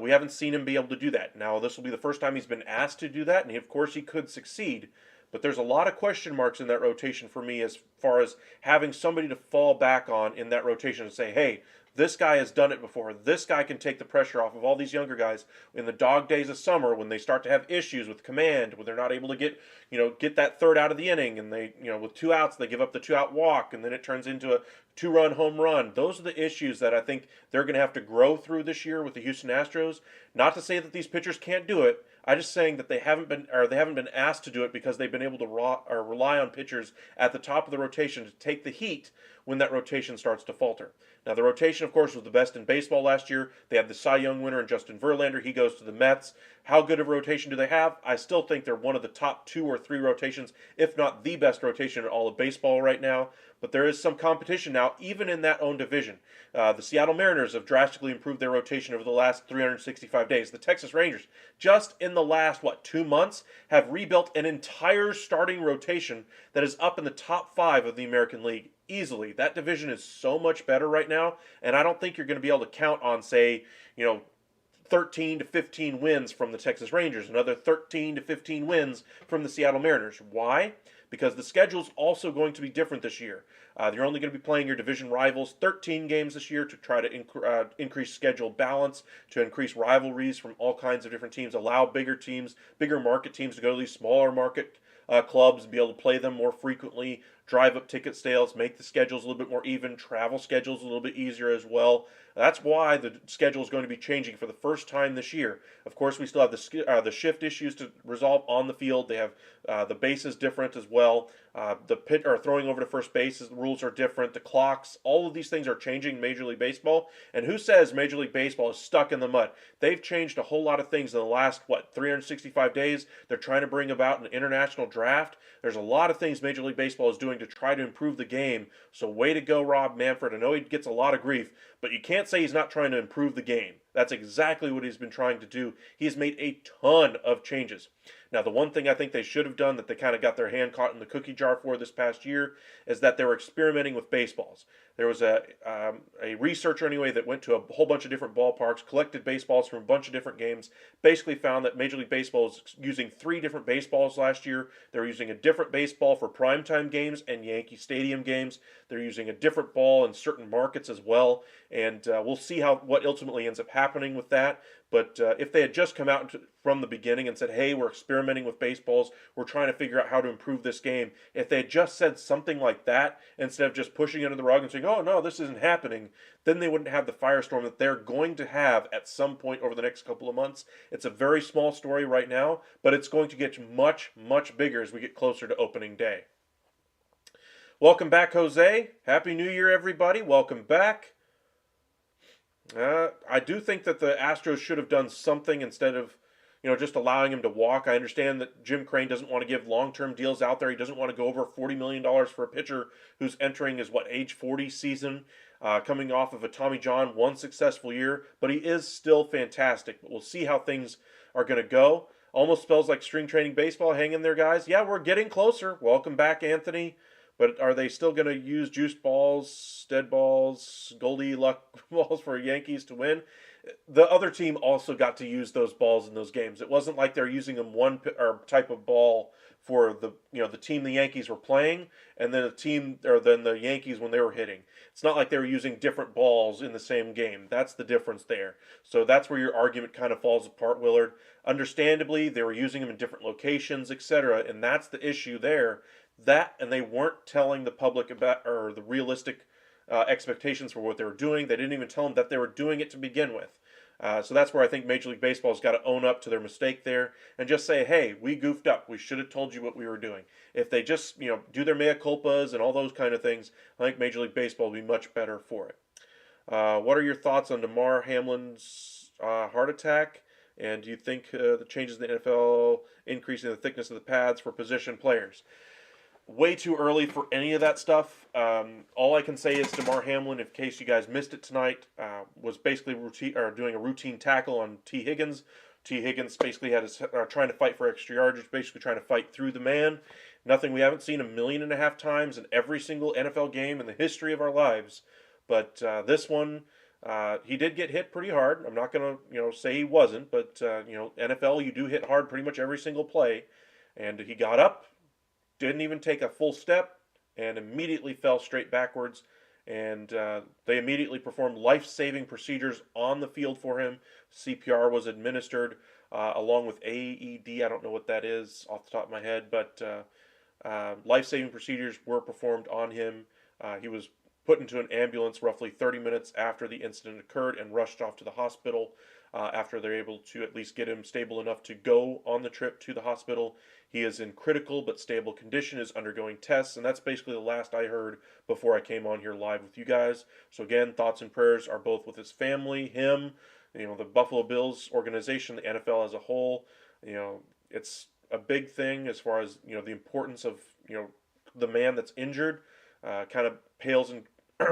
We haven't seen him be able to do that. Now, this will be the first time he's been asked to do that, and of course he could succeed. But there's a lot of question marks in that rotation for me as far as having somebody to fall back on in that rotation and say, hey, this guy has done it before. This guy can take the pressure off of all these younger guys in the dog days of summer when they start to have issues with command, when they're not able to get that third out of the inning, and they, with 2 outs, they give up the 2-out walk, and then it turns into a 2-run home run. Those are the issues that I think they're going to have to grow through this year with the Houston Astros. Not to say that these pitchers can't do it. I'm just saying that they haven't been asked to do it because they've been able to rely on pitchers at the top of the rotation to take the heat when that rotation starts to falter. Now, the rotation, of course, was the best in baseball last year. They had the Cy Young winner in Justin Verlander. He goes to the Mets. How good of a rotation do they have? I still think they're one of the top 2 or 3 rotations, if not the best rotation in all of baseball right now. But there is some competition now, even in that own division. The Seattle Mariners have drastically improved their rotation over the last 365 days. The Texas Rangers, just in the last, 2 months, have rebuilt an entire starting rotation that is up in the top 5 of the American League. Easily. That division is so much better right now, and I don't think you're going to be able to count on, say, 13 to 15 wins from the Texas Rangers, another 13 to 15 wins from the Seattle Mariners. Why? Because the schedule's also going to be different this year. You're only going to be playing your division rivals 13 games this year to try to increase schedule balance, to increase rivalries from all kinds of different teams, allow bigger teams, bigger market teams to go to these smaller market clubs and be able to play them more frequently, drive up ticket sales, make the schedules a little bit more even, travel schedules a little bit easier as well. That's why the schedule is going to be changing for the first time this year. Of course, we still have the shift issues to resolve on the field. They have the bases different as well. Throwing over to first base, the rules are different. The clocks, all of these things are changing in Major League Baseball. And who says Major League Baseball is stuck in the mud? They've changed a whole lot of things in the last, 365 days. They're trying to bring about an international draft. There's a lot of things Major League Baseball is doing to try to improve the game. So way to go, Rob Manfred. I know he gets a lot of grief, but you can't say he's not trying to improve the game. That's exactly what he's been trying to do. He's made a ton of changes. Now, the one thing I think they should have done that they kind of got their hand caught in the cookie jar for this past year is that they were experimenting with baseballs. There was a researcher anyway that went to a whole bunch of different ballparks, collected baseballs from a bunch of different games, basically found that Major League Baseball was using 3 different baseballs last year. They're using a different baseball for primetime games and Yankee Stadium games. They're using a different ball in certain markets as well, and we'll see what ultimately ends up happening with that. But if they had just come out from the beginning and said, hey, we're experimenting with baseballs, we're trying to figure out how to improve this game, if they had just said something like that instead of just pushing it under the rug and saying, oh, no, this isn't happening, then they wouldn't have the firestorm that they're going to have at some point over the next couple of months. It's a very small story right now, but it's going to get much, much bigger as we get closer to opening day. Welcome back, Jose. Happy New Year, everybody. Welcome back. I do think that the Astros should have done something instead of, just allowing him to walk. I understand that Jim Crane doesn't want to give long-term deals out there. He doesn't want to go over $40 million for a pitcher who's entering his, age 40 season, coming off of a Tommy John, one successful year. But he is still fantastic. But we'll see how things are going to go. Almost spells like string training baseball. Hang in there, guys. Yeah, we're getting closer. Welcome back, Anthony. But are they still going to use juice balls, dead balls, Goldie Luck balls for Yankees to win? The other team also got to use those balls in those games. It wasn't like they're using them one or type of ball for the team the Yankees were playing, and then the Yankees when they were hitting. It's not like they were using different balls in the same game. That's the difference there. So that's where your argument kind of falls apart, Willard. Understandably, they were using them in different locations, etc., and that's the issue there. That and they weren't telling the public about or the realistic expectations for what they were doing. They didn't even tell them that they were doing it to begin with. So that's where I think Major League Baseball's got to own up to their mistake there and just say, "Hey, we goofed up. We should have told you what we were doing." If they just do their mea culpas and all those kind of things, I think Major League Baseball will be much better for it. What are your thoughts on Damar Hamlin's heart attack? And do you think the changes in the NFL increasing the thickness of the pads for position players? Way too early for any of that stuff. All I can say is Damar Hamlin, in case you guys missed it tonight, was basically doing a routine tackle on T. Higgins. T. Higgins basically had his trying to fight for extra yardage, basically trying to fight through the man. Nothing we haven't seen 1.5 million times in every single NFL game in the history of our lives. But this one, he did get hit pretty hard. I'm not gonna say he wasn't, but NFL you do hit hard pretty much every single play, and he got up, didn't even take a full step, and immediately fell straight backwards. And they immediately performed life-saving procedures on the field for him. CPR was administered along with AED. I don't know what that is off the top of my head, but life-saving procedures were performed on him. He was put into an ambulance roughly 30 minutes after the incident occurred and rushed off to the hospital after they're able to at least get him stable enough to go on the trip to the hospital. He is in critical but stable condition, is undergoing tests, and that's basically the last I heard before I came on here live with you guys. So again, thoughts and prayers are both with his family, him, the Buffalo Bills organization, the NFL as a whole. It's a big thing as far as the importance of the man that's injured. Kind of pales and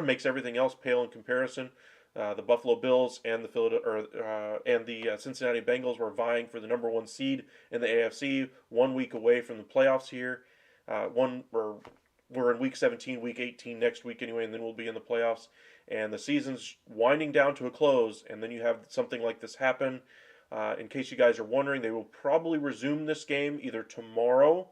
makes everything else pale in comparison. The Buffalo Bills and the Cincinnati Bengals were vying for the number one seed in the AFC, 1 week away from the playoffs here. We're in week 17, week 18 next week anyway, and then we'll be in the playoffs. And the season's winding down to a close, and then you have something like this happen. In case you guys are wondering, they will probably resume this game either tomorrow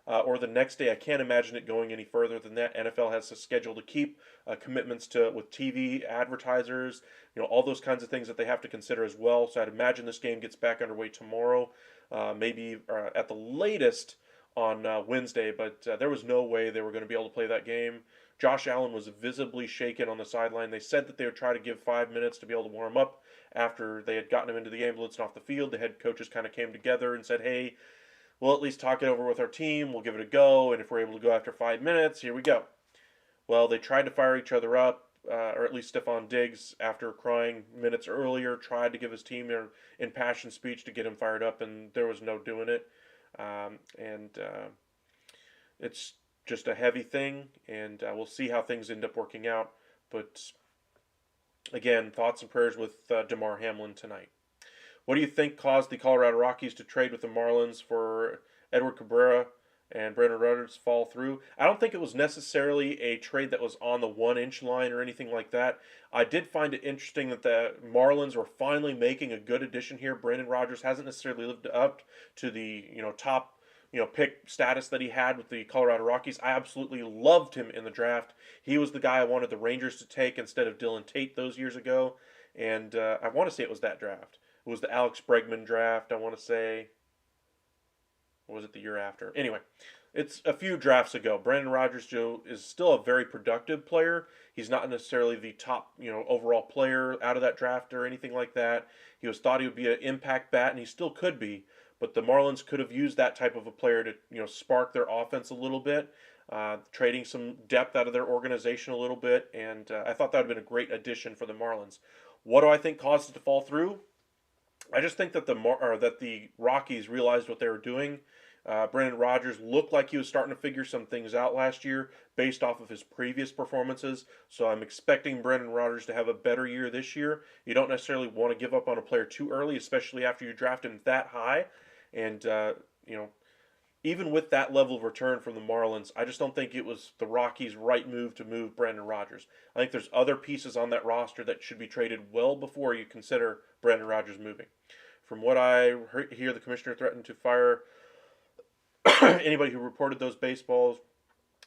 or the next day. I can't imagine it going any further than that. NFL has a schedule to keep, commitments with TV advertisers, all those kinds of things that they have to consider as well. So I'd imagine this game gets back underway tomorrow, maybe at the latest on Wednesday. But there was no way they were going to be able to play that game. Josh Allen was visibly shaken on the sideline. They said that they would try to give 5 minutes to be able to warm up after they had gotten him into the ambulance and off the field. The head coaches kind of came together and said, "Hey, we'll at least talk it over with our team. We'll give it a go, and if we're able to go after 5 minutes, here we go." Well, they tried to fire each other up, or at least Stephon Diggs, after crying minutes earlier, tried to give his team an impassioned speech to get him fired up, and there was no doing it. It's just a heavy thing, and we'll see how things end up working out. But again, thoughts and prayers with Damar Hamlin tonight. What do you think caused the Colorado Rockies to trade with the Marlins for Edward Cabrera and Brendan Rodgers fall through? I don't think it was necessarily a trade that was on the 1-inch line or anything like that. I did find it interesting that the Marlins were finally making a good addition here. Brendan Rodgers hasn't necessarily lived up to the top pick status that he had with the Colorado Rockies. I absolutely loved him in the draft. He was the guy I wanted the Rangers to take instead of Dylan Tate those years ago, and I want to say it was that draft. It was the Alex Bregman draft, I want to say. Or was it the year after? Anyway, it's a few drafts ago. Brendan Rodgers, Joe, is still a very productive player. He's not necessarily the top, overall player out of that draft or anything like that. He was thought he would be an impact bat, and he still could be. But the Marlins could have used that type of a player to, spark their offense a little bit, trading some depth out of their organization a little bit, and I thought that would have been a great addition for the Marlins. What do I think caused it to fall through? I just think that the Rockies realized what they were doing. Brendan Rodgers looked like he was starting to figure some things out last year based off of his previous performances. So I'm expecting Brendan Rodgers to have a better year this year. You don't necessarily want to give up on a player too early, especially after you draft him that high. And, even with that level of return from the Marlins, I just don't think it was the Rockies' right move to move Brandon Rodgers. I think there's other pieces on that roster that should be traded well before you consider Brandon Rodgers moving. From what I hear, the commissioner threatened to fire anybody who reported those baseballs.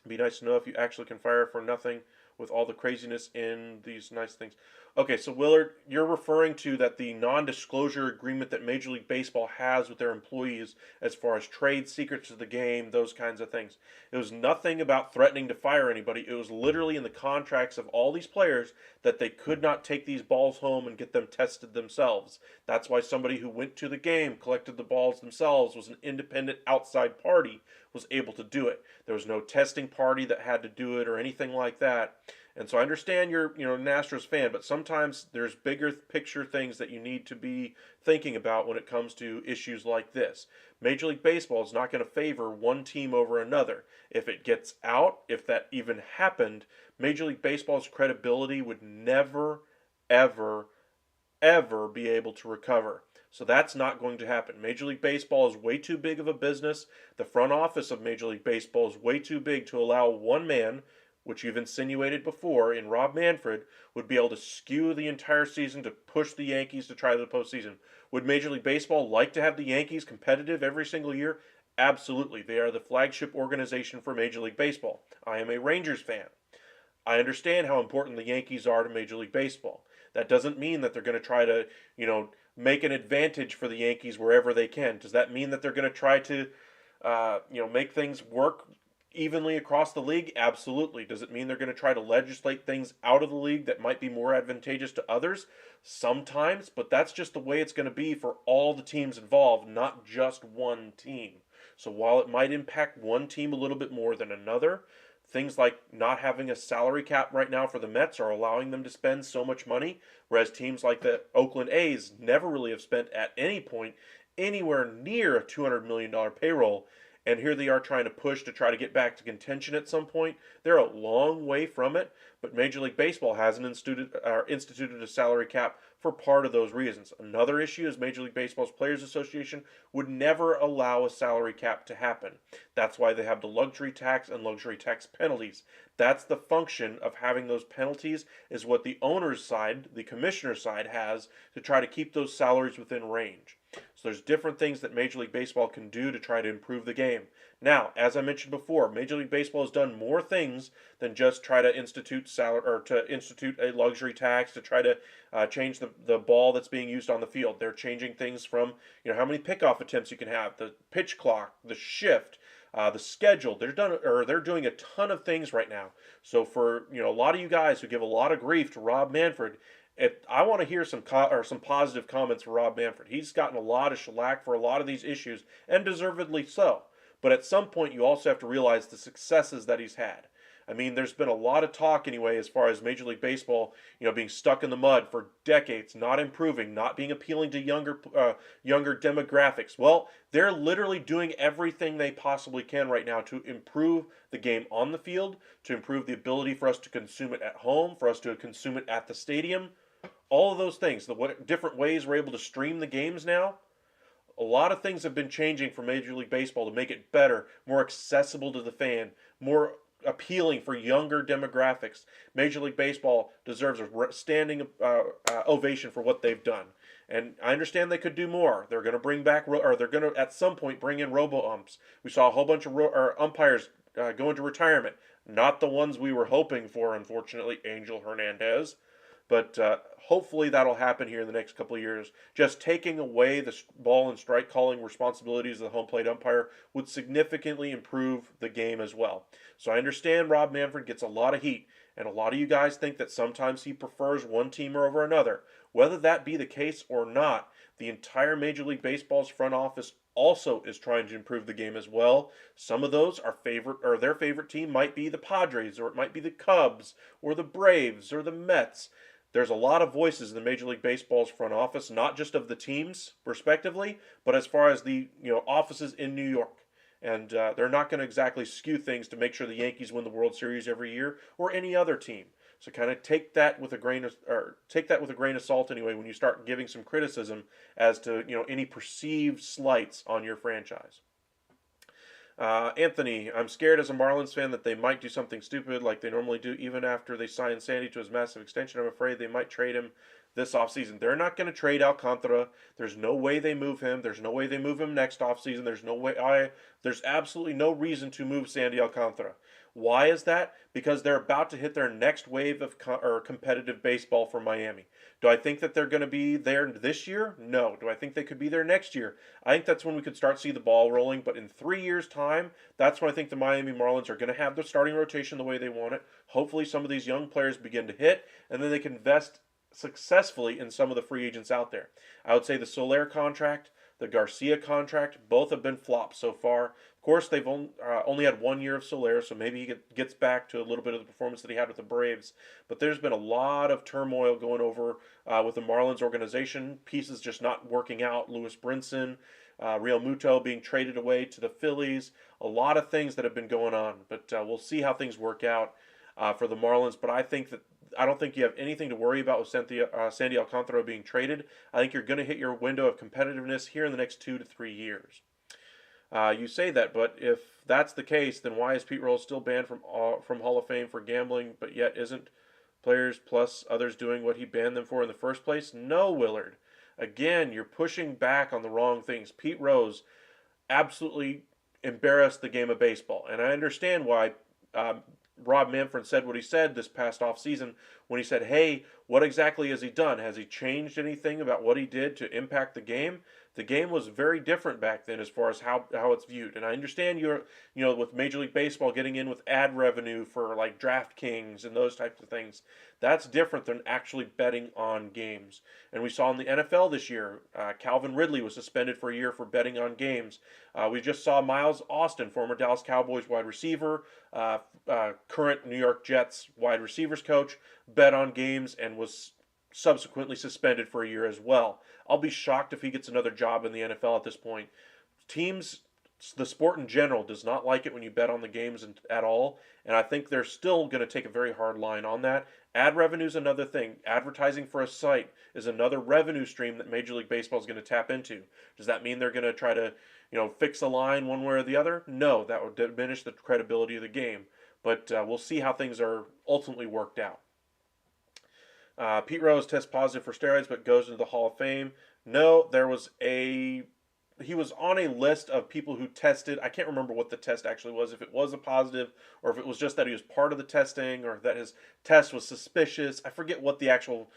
It'd be nice to know if you actually can fire for nothing with all the craziness in these nice things. Okay, so Willard, you're referring to that the non-disclosure agreement that Major League Baseball has with their employees as far as trade secrets of the game, those kinds of things. It was nothing about threatening to fire anybody. It was literally in the contracts of all these players that they could not take these balls home and get them tested themselves. That's why somebody who went to the game, collected the balls themselves, was an independent outside party, was able to do it. There was no testing party that had to do it or anything like that. And so I understand you're, an Astros fan, but sometimes there's bigger picture things that you need to be thinking about when it comes to issues like this. Major League Baseball is not going to favor one team over another. If it gets out, if that even happened, Major League Baseball's credibility would never, ever, ever be able to recover. So that's not going to happen. Major League Baseball is way too big of a business. The front office of Major League Baseball is way too big to allow one man, which you've insinuated before in Rob Manfred, would be able to skew the entire season to push the Yankees to try the postseason. Would Major League Baseball like to have the Yankees competitive every single year? Absolutely. They are the flagship organization for Major League Baseball. I am a Rangers fan. I understand how important the Yankees are to Major League Baseball. That doesn't mean that they're going to try to, make an advantage for the Yankees wherever they can. Does that mean that they're going to try to, make things work evenly across the league? Absolutely. Does it mean they're going to try to legislate things out of the league that might be more advantageous to others? Sometimes, but that's just the way it's going to be for all the teams involved, not just one team. So while it might impact one team a little bit more than another, things like not having a salary cap right now for the Mets are allowing them to spend so much money, whereas teams like the Oakland A's never really have spent at any point anywhere near a $200 million payroll. And here they are trying to push to try to get back to contention at some point. They're a long way from it, but Major League Baseball hasn't instituted a salary cap for part of those reasons. Another issue is Major League Baseball's Players Association would never allow a salary cap to happen. That's why they have the luxury tax and luxury tax penalties. That's the function of having those penalties, is what the owner's side, the commissioner's side, has to try to keep those salaries within range. So there's different things that Major League Baseball can do to try to improve the game. Now, as I mentioned before, Major League Baseball has done more things than just try to institute a luxury tax, to try to change the ball that's being used on the field. They're changing things from how many pickoff attempts you can have, the pitch clock, the shift, the schedule. They're doing a ton of things right now. So for a lot of you guys who give a lot of grief to Rob Manfred, I want to hear some positive comments from Rob Manfred. He's gotten a lot of shellac for a lot of these issues, and deservedly so. But at some point, you also have to realize the successes that he's had. I mean, there's been a lot of talk anyway as far as Major League Baseball, being stuck in the mud for decades, not improving, not being appealing to younger demographics. Well, they're literally doing everything they possibly can right now to improve the game on the field, to improve the ability for us to consume it at home, for us to consume it at the stadium. All of those things, the different ways we're able to stream the games now. A lot of things have been changing for Major League Baseball to make it better, more accessible to the fan, more appealing for younger demographics. Major League Baseball deserves a standing ovation for what they've done. And I understand they could do more. They're going to bring back, or they're going to at some point bring in robo-umps. We saw a whole bunch of umpires go into retirement. Not the ones we were hoping for, unfortunately, Angel Hernandez. But hopefully that'll happen here in the next couple of years. Just taking away the ball and strike calling responsibilities of the home plate umpire would significantly improve the game as well. So I understand Rob Manfred gets a lot of heat, and a lot of you guys think that sometimes he prefers one team over another. Whether that be the case or not, the entire Major League Baseball's front office also is trying to improve the game as well. Some of those their favorite team might be the Padres, or it might be the Cubs, or the Braves, or the Mets. There's a lot of voices in the Major League Baseball's front office, not just of the teams, respectively, but as far as the offices in New York. And they're not going to exactly skew things to make sure the Yankees win the World Series every year, or any other team. So kind of take that with a grain of salt anyway when you start giving some criticism as to any perceived slights on your franchise. Anthony, I'm scared as a Marlins fan that they might do something stupid like they normally do even after they sign Sandy to his massive extension. I'm afraid they might trade him this offseason. They're not going to trade Alcantara. There's no way they move him. There's no way they move him next offseason. There's absolutely no reason to move Sandy Alcantara. Why is that? Because they're about to hit their next wave of competitive baseball for Miami. Do I think that they're going to be there this year? No. Do I think they could be there next year? I think that's when we could start to see the ball rolling. But in 3 years' time, that's when I think the Miami Marlins are going to have their starting rotation the way they want it. Hopefully, some of these young players begin to hit, and then they can invest successfully in some of the free agents out there. I would say the Soler contract, the Garcia contract, both have been flops so far. Of course, they've only had 1 year of Soler, so maybe he gets back to a little bit of the performance that he had with the Braves. But there's been a lot of turmoil going over with the Marlins organization. Pieces just not working out. Lewis Brinson, Real Muto being traded away to the Phillies. A lot of things that have been going on. But we'll see how things work out for the Marlins. But I don't think you have anything to worry about with Sandy Alcantara being traded. I think you're going to hit your window of competitiveness here in the next 2 to 3 years. You say that, but if that's the case, then why is Pete Rose still banned from Hall of Fame for gambling, but yet isn't players plus others doing what he banned them for in the first place? No, Willard. Again, you're pushing back on the wrong things. Pete Rose absolutely embarrassed the game of baseball, and I understand why Rob Manfred said what he said this past off season when he said, hey, what exactly has he done? Has he changed anything about what he did to impact the game? The game was very different back then as far as how it's viewed. And I understand with Major League Baseball getting in with ad revenue for like DraftKings and those types of things. That's different than actually betting on games. And we saw in the NFL this year, Calvin Ridley was suspended for a year for betting on games. We just saw Miles Austin, former Dallas Cowboys wide receiver, current New York Jets wide receivers coach, bet on games and was subsequently suspended for a year as well. I'll be shocked if he gets another job in the NFL at this point. Teams, the sport in general, does not like it when you bet on the games at all, and I think they're still going to take a very hard line on that. Ad revenue is another thing. Advertising for a site is another revenue stream that Major League Baseball is going to tap into. Does that mean they're going to try to, fix a line one way or the other? No, that would diminish the credibility of the game. But we'll see how things are ultimately worked out. Pete Rose tests positive for steroids but goes into the Hall of Fame. No, he was on a list of people who tested. I can't remember what the test actually was, if it was a positive or if it was just that he was part of the testing or that his test was suspicious. I forget what the actual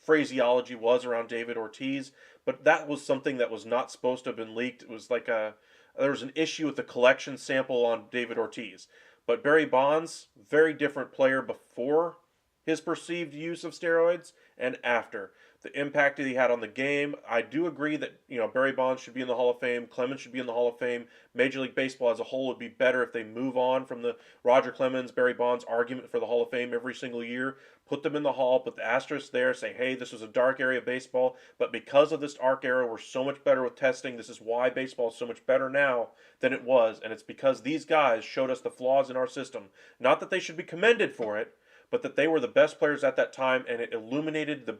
phraseology was around David Ortiz, but that was something that was not supposed to have been leaked. It was like there was an issue with the collection sample on David Ortiz. But Barry Bonds, very different player before his perceived use of steroids and after. The impact that he had on the game, I do agree that Barry Bonds should be in the Hall of Fame, Clemens should be in the Hall of Fame. Major League Baseball as a whole would be better if they move on from the Roger Clemens, Barry Bonds argument for the Hall of Fame every single year. Put them in the Hall, put the asterisk there, say, hey, this was a dark area of baseball, but because of this dark era, we're so much better with testing. This is why baseball is so much better now than it was, and it's because these guys showed us the flaws in our system. Not that they should be commended for it, but that they were the best players at that time, and it illuminated the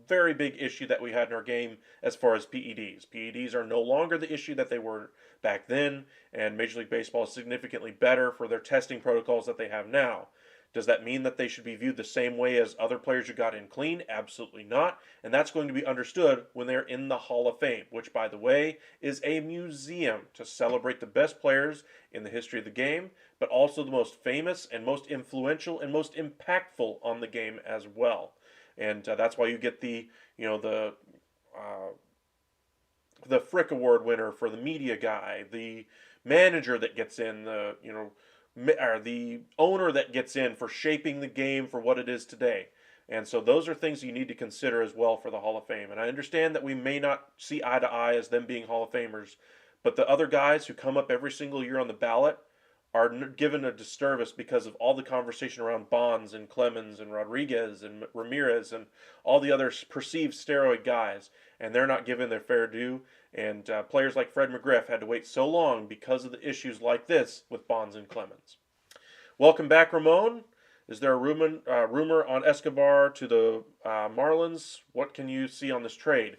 very big issue that we had in our game as far as PEDs. PEDs are no longer the issue that they were back then, and Major League Baseball is significantly better for their testing protocols that they have now. Does that mean that they should be viewed the same way as other players who got in clean? Absolutely not. And that's going to be understood when they're in the Hall of Fame, which, by the way, is a museum to celebrate the best players in the history of the game, but also the most famous and most influential and most impactful on the game as well. And that's why you get the Frick Award winner for the media guy, the manager that gets in, the owner that gets in for shaping the game for what it is today. And so those are things you need to consider as well for the Hall of Fame. And I understand that we may not see eye to eye as them being Hall of Famers, but the other guys who come up every single year on the ballot are given a disservice because of all the conversation around Bonds and Clemens and Rodriguez and Ramirez and all the other perceived steroid guys, and they're not given their fair due. And players like Fred McGriff had to wait so long because of the issues like this with Bonds and Clemens. Welcome back, Ramon. Is there a rumor on Escobar to the Marlins? What can you see on this trade?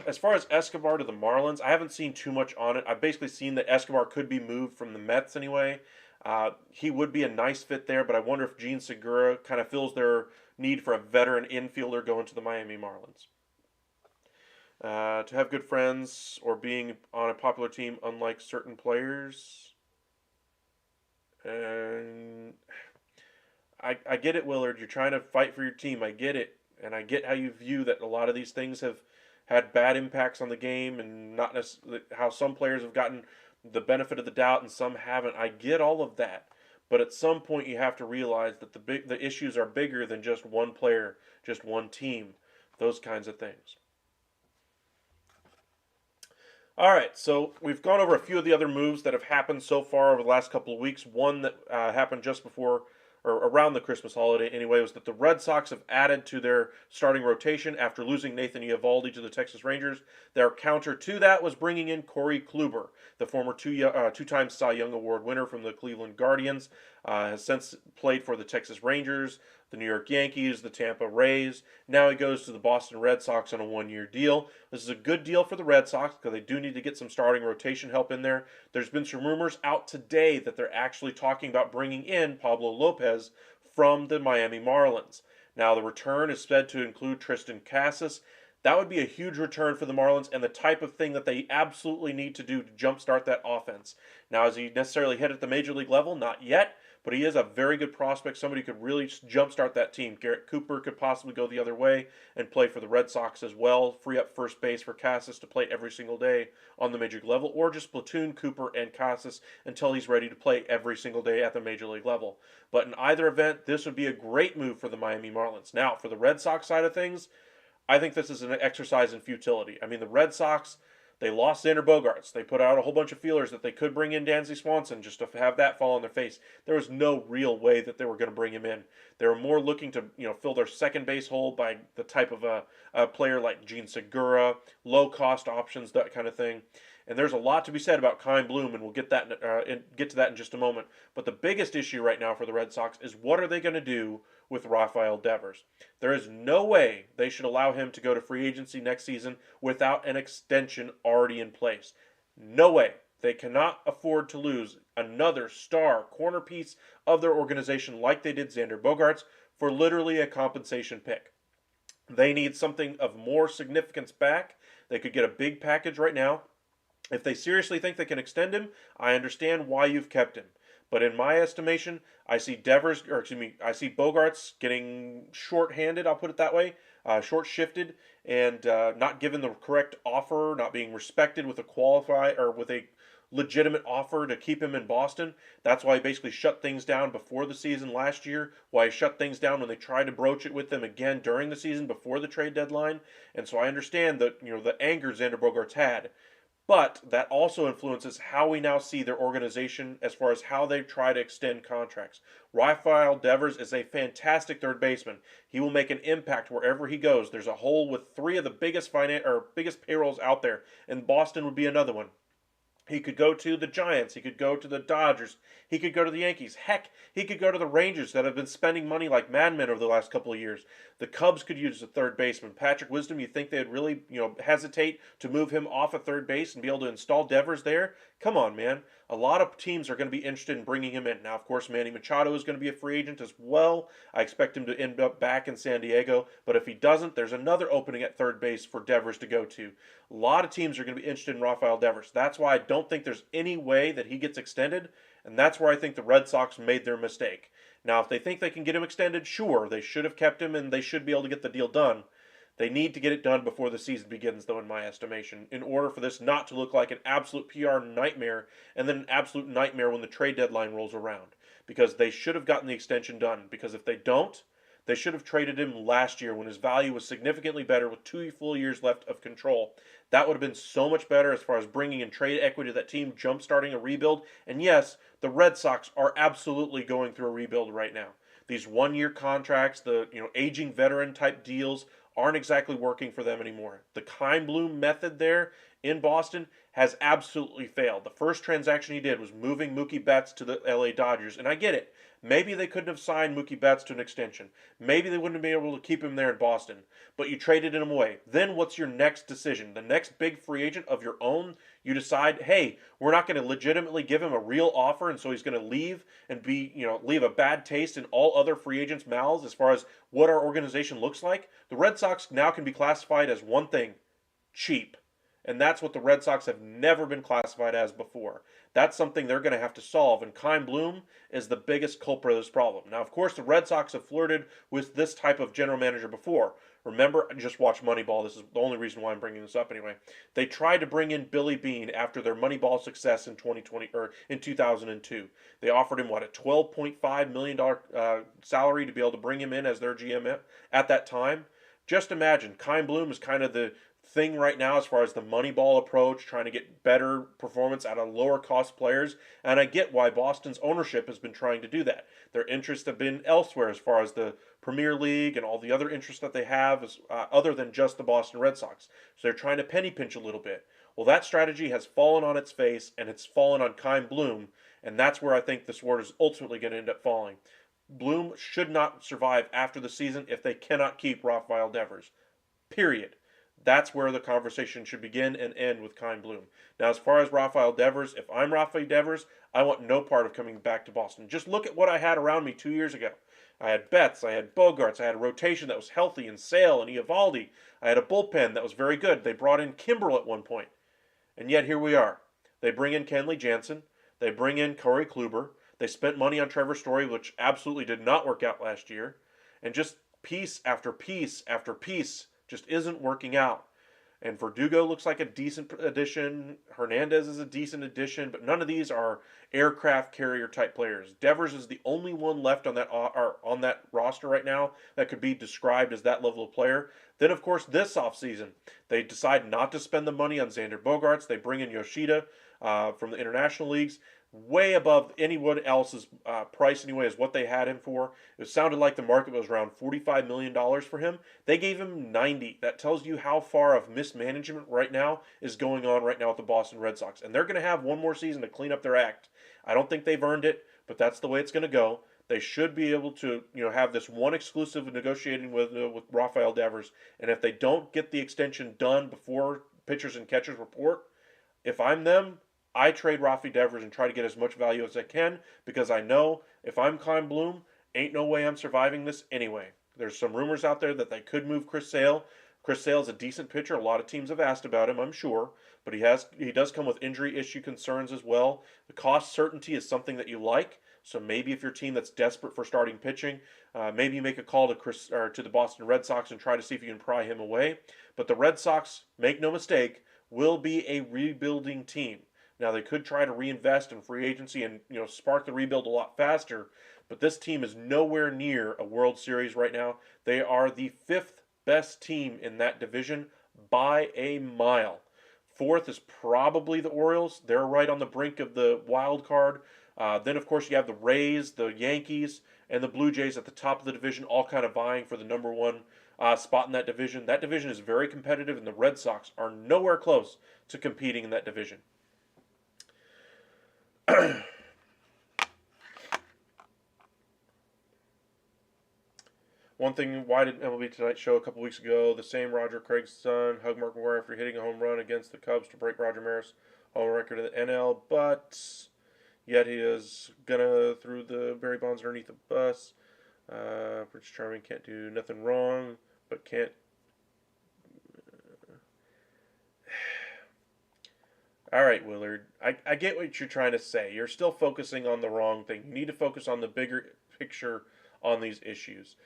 As far as Escobar to the Marlins, I haven't seen too much on it. I've basically seen that Escobar could be moved from the Mets anyway. He would be a nice fit there, but I wonder if Gene Segura kind of fills their need for a veteran infielder going to the Miami Marlins. To have good friends or being on a popular team, unlike certain players. And I get it, Willard. You're trying to fight for your team. I get it. And I get how you view that a lot of these things have had bad impacts on the game and not necessarily how some players have gotten the benefit of the doubt and some haven't. I get all of that. But at some point you have to realize that the issues are bigger than just one player, just one team, those kinds of things. All right, so we've gone over a few of the other moves that have happened so far over the last couple of weeks. One that happened just before or around the Christmas holiday anyway was that the Red Sox have added to their starting rotation after losing Nathan Eovaldi to the Texas Rangers. Their counter to that was bringing in Corey Kluber, the former two-time Cy Young Award winner from the Cleveland Guardians, has since played for the Texas Rangers, the New York Yankees, the Tampa Rays. Now he goes to the Boston Red Sox on a one-year deal. This is a good deal for the Red Sox because they do need to get some starting rotation help in there. There's been some rumors out today that they're actually talking about bringing in Pablo Lopez from the Miami Marlins. Now the return is said to include Tristan Casas. That would be a huge return for the Marlins and the type of thing that they absolutely need to do to jumpstart that offense. Now, is he necessarily hit at the major league level? Not yet. But he is a very good prospect, somebody who could really jumpstart that team. Garrett Cooper could possibly go the other way and play for the Red Sox as well, free up first base for Casas to play every single day on the major league level, or just platoon Cooper and Casas until he's ready to play every single day at the major league level. But in either event, this would be a great move for the Miami Marlins. Now, for the Red Sox side of things, I think this is an exercise in futility. I mean, the Red Sox, they lost Xander Bogaerts. They put out a whole bunch of feelers that they could bring in Dansby Swanson just to have that fall on their face. There was no real way that they were going to bring him in. They were more looking to fill their second base hole by the type of a player like Gene Segura, low cost options, that kind of thing. And there's a lot to be said about Kyle Bloom, and we'll get get to that in just a moment. But the biggest issue right now for the Red Sox is what are they going to do with Rafael Devers? There is no way they should allow him to go to free agency next season without an extension already in place. No way. They cannot afford to lose another star corner piece of their organization like they did Xander Bogaerts for literally a compensation pick. They need something of more significance back. They could get a big package right now. If they seriously think they can extend him, I understand why you've kept him. But in my estimation, I see I see Bogaerts getting short-handed. I'll put it that way, short-shifted, and not given the correct offer, not being respected with a legitimate offer to keep him in Boston. That's why he basically shut things down before the season last year. Why he shut things down when they tried to broach it with them again during the season before the trade deadline. And so I understand that the anger Xander Bogaerts had. But that also influences how we now see their organization as far as how they try to extend contracts. Rafael Devers is a fantastic third baseman. He will make an impact wherever he goes. There's a hole with three of the biggest biggest payrolls out there, and Boston would be another one. He could go to the Giants. He could go to the Dodgers. He could go to the Yankees. Heck, he could go to the Rangers that have been spending money like madmen over the last couple of years. The Cubs could use a third baseman. Patrick Wisdom, you think they'd really, hesitate to move him off a third base and be able to install Devers there? Come on, man. A lot of teams are going to be interested in bringing him in. Now, of course, Manny Machado is going to be a free agent as well. I expect him to end up back in San Diego. But if he doesn't, there's another opening at third base for Devers to go to. A lot of teams are going to be interested in Rafael Devers. That's why I don't think there's any way that he gets extended. And that's where I think the Red Sox made their mistake. Now, if they think they can get him extended, sure, they should have kept him and they should be able to get the deal done. They need to get it done before the season begins, though, in my estimation, in order for this not to look like an absolute PR nightmare and then an absolute nightmare when the trade deadline rolls around. Because they should have gotten the extension done. Because if they don't, they should have traded him last year when his value was significantly better with 2 full years left of control. That would have been so much better as far as bringing in trade equity to that team, jump-starting a rebuild. And yes, the Red Sox are absolutely going through a rebuild right now. These one-year contracts, the aging veteran type deals aren't exactly working for them anymore. The Kyle Bloom method there in Boston has absolutely failed. The first transaction he did was moving Mookie Betts to the LA Dodgers, and I get it. Maybe they couldn't have signed Mookie Betts to an extension. Maybe they wouldn't have been able to keep him there in Boston. But you traded him away. Then what's your next decision? The next big free agent of your own, you decide, hey, we're not going to legitimately give him a real offer, and so he's going to leave and leave a bad taste in all other free agents' mouths as far as what our organization looks like. The Red Sox now can be classified as one thing: cheap. And that's what the Red Sox have never been classified as before. That's something they're going to have to solve, and Kyle Bloom is the biggest culprit of this problem. Now, of course, the Red Sox have flirted with this type of general manager before. Remember, just watch Moneyball. This is the only reason why I'm bringing this up anyway. They tried to bring in Billy Beane after their Moneyball success in 2020 or in 2002. They offered him a $12.5 million salary to be able to bring him in as their GM at that time. Just imagine, Kyle Bloom is kind of the thing right now as far as the Moneyball approach, trying to get better performance out of lower cost players, and I get why Boston's ownership has been trying to do that. Their interests have been elsewhere as far as the Premier League and all the other interests that they have other than just the Boston Red Sox. So they're trying to penny pinch a little bit. Well, that strategy has fallen on its face, and it's fallen on Kyle Bloom, and that's where I think this award is ultimately going to end up falling. Bloom should not survive after the season if they cannot keep Rafael Devers. Period. That's where the conversation should begin and end with Kyle Bloom. Now, as far as Rafael Devers, if I'm Rafael Devers, I want no part of coming back to Boston. Just look at what I had around me 2 years ago. I had Betts, I had Bogarts, I had a rotation that was healthy in Sale and Eovaldi. I had a bullpen that was very good. They brought in Kimbrel at one point. And yet here we are. They bring in Kenley Jansen. They bring in Corey Kluber. They spent money on Trevor Story, which absolutely did not work out last year. And just piece after piece after piece just isn't working out. And Verdugo looks like a decent addition. Hernandez is a decent addition, but none of these are aircraft carrier type players. Devers is the only one left on that roster right now that could be described as that level of player. Then, of course, this offseason, they decide not to spend the money on Xander Bogaerts. They bring in Yoshida from the international leagues, way above anyone else's price anyway, is what they had him for. It sounded like the market was around $45 million for him. They gave him 90. That tells you how far of mismanagement right now is going on right now with the Boston Red Sox. And they're going to have one more season to clean up their act. I don't think they've earned it, but that's the way it's going to go. They should be able to, have this one exclusive negotiating with Rafael Devers. And if they don't get the extension done before pitchers and catchers report, if I'm them, I trade Rafi Devers and try to get as much value as I can, because I know if I'm Kyle Bloom, ain't no way I'm surviving this anyway. There's some rumors out there that they could move Chris Sale. Chris Sale is a decent pitcher. A lot of teams have asked about him, I'm sure, but he does come with injury issue concerns as well. The cost certainty is something that you like. So maybe if your team that's desperate for starting pitching, maybe you make a call to the Boston Red Sox and try to see if you can pry him away. But the Red Sox, make no mistake, will be a rebuilding team. Now, they could try to reinvest in free agency and spark the rebuild a lot faster, but this team is nowhere near a World Series right now. They are the fifth best team in that division by a mile. Fourth is probably the Orioles. They're right on the brink of the wild card. Then, of course, you have the Rays, the Yankees, and the Blue Jays at the top of the division, all kind of vying for the number one spot in that division. That division is very competitive, and the Red Sox are nowhere close to competing in that division. One thing, why did MLB Tonight show a couple weeks ago, the same Roger Craig's son hugged Mark McGwire after hitting a home run against the Cubs to break Roger Maris' home record in the NL, but yet he is gonna throw the Barry Bonds underneath the bus. Prince Charming can't do nothing wrong, but can't. All right, Willard, I get what you're trying to say. You're still focusing on the wrong thing. You need to focus on the bigger picture on these issues.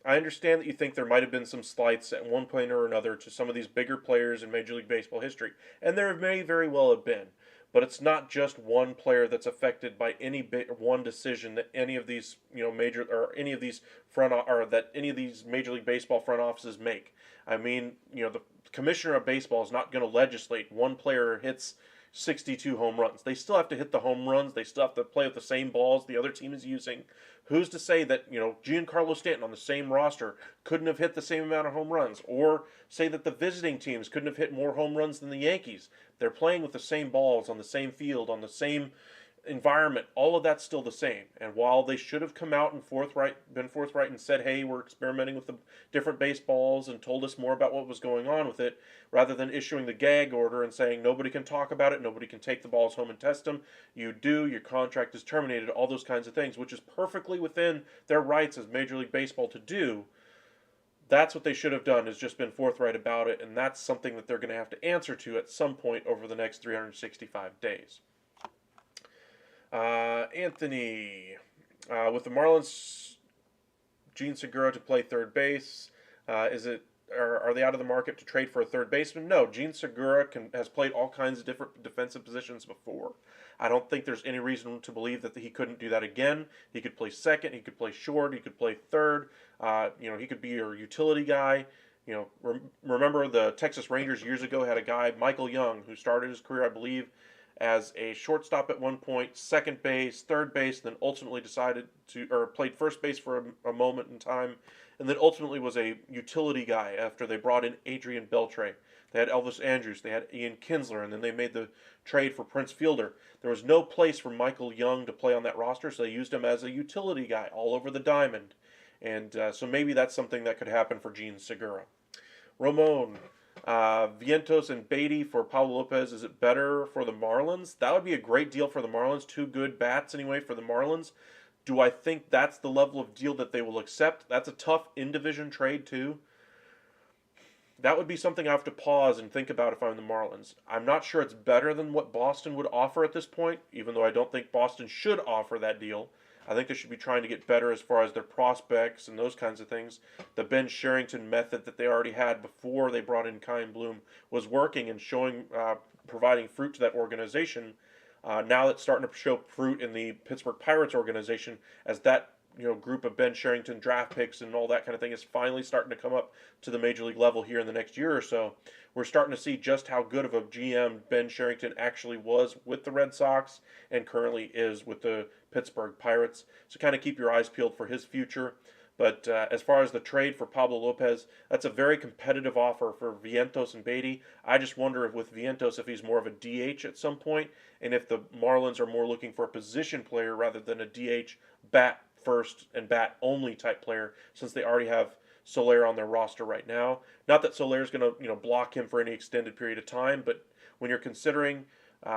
I understand that you think there might have been some slights at one point or another to some of these bigger players in Major League Baseball history, and there may very well have been. But it's not just one player that's affected by any one decision that any of these major or any of these that any of these Major League Baseball front offices make. I mean, the commissioner of baseball is not going to legislate one player hits 62 home runs. They still have to hit the home runs. They still have to play with the same balls the other team is using. Who's to say that, Giancarlo Stanton on the same roster couldn't have hit the same amount of home runs? Or say that the visiting teams couldn't have hit more home runs than the Yankees? They're playing with the same balls on the same field, on the same environment, all of that's still the same. And while they should have come out and been forthright and said, hey, we're experimenting with the different baseballs and told us more about what was going on with it, rather than issuing the gag order and saying nobody can talk about it, nobody can take the balls home and test them, you do, your contract is terminated, all those kinds of things, which is perfectly within their rights as Major League Baseball to do. That's what they should have done, is just been forthright about it, and that's something that they're going to have to answer to at some point over the next 365 days. Anthony, with the Marlins, Gene Segura to play third base, are they out of the market to trade for a third baseman? No, Gene Segura has played all kinds of different defensive positions before. I don't think there's any reason to believe that he couldn't do that again. He could play second, he could play short, he could play third. He could be your utility guy. Remember the Texas Rangers years ago had a guy, Michael Young, who started his career, I believe, as a shortstop at one point, second base, third base, then ultimately played first base for a moment in time, and then ultimately was a utility guy after they brought in Adrian Beltre. They had Elvis Andrus, they had Ian Kinsler, and then they made the trade for Prince Fielder. There was no place for Michael Young to play on that roster, so they used him as a utility guy all over the diamond. And so maybe that's something that could happen for Gene Segura. Ramon, Vientos and Beatty for Pablo Lopez, is it better for the Marlins? That would be a great deal for the Marlins. 2 good bats anyway for the Marlins. Do I think that's the level of deal that they will accept? That's a tough in-division trade too. That would be something I have to pause and think about if I'm the Marlins. I'm not sure it's better than what Boston would offer at this point, even though I don't think Boston should offer that deal. I think they should be trying to get better as far as their prospects and those kinds of things. The Ben Sherrington method that they already had before they brought in Kyle Bloom was working and providing fruit to that organization. Now it's starting to show fruit in the Pittsburgh Pirates organization as that group of Ben Sherrington draft picks and all that kind of thing is finally starting to come up to the major league level here in the next year or so. We're starting to see just how good of a GM Ben Sherrington actually was with the Red Sox and currently is with the Pittsburgh Pirates. So kind of keep your eyes peeled for his future. But as far as the trade for Pablo Lopez, that's a very competitive offer for Vientos and Beatty. I just wonder with Vientos if he's more of a DH at some point, and if the Marlins are more looking for a position player rather than a DH bat first and bat only type player, since they already have Soler on their roster right now. Not that Soler is going to block him for any extended period of time, but when you're considering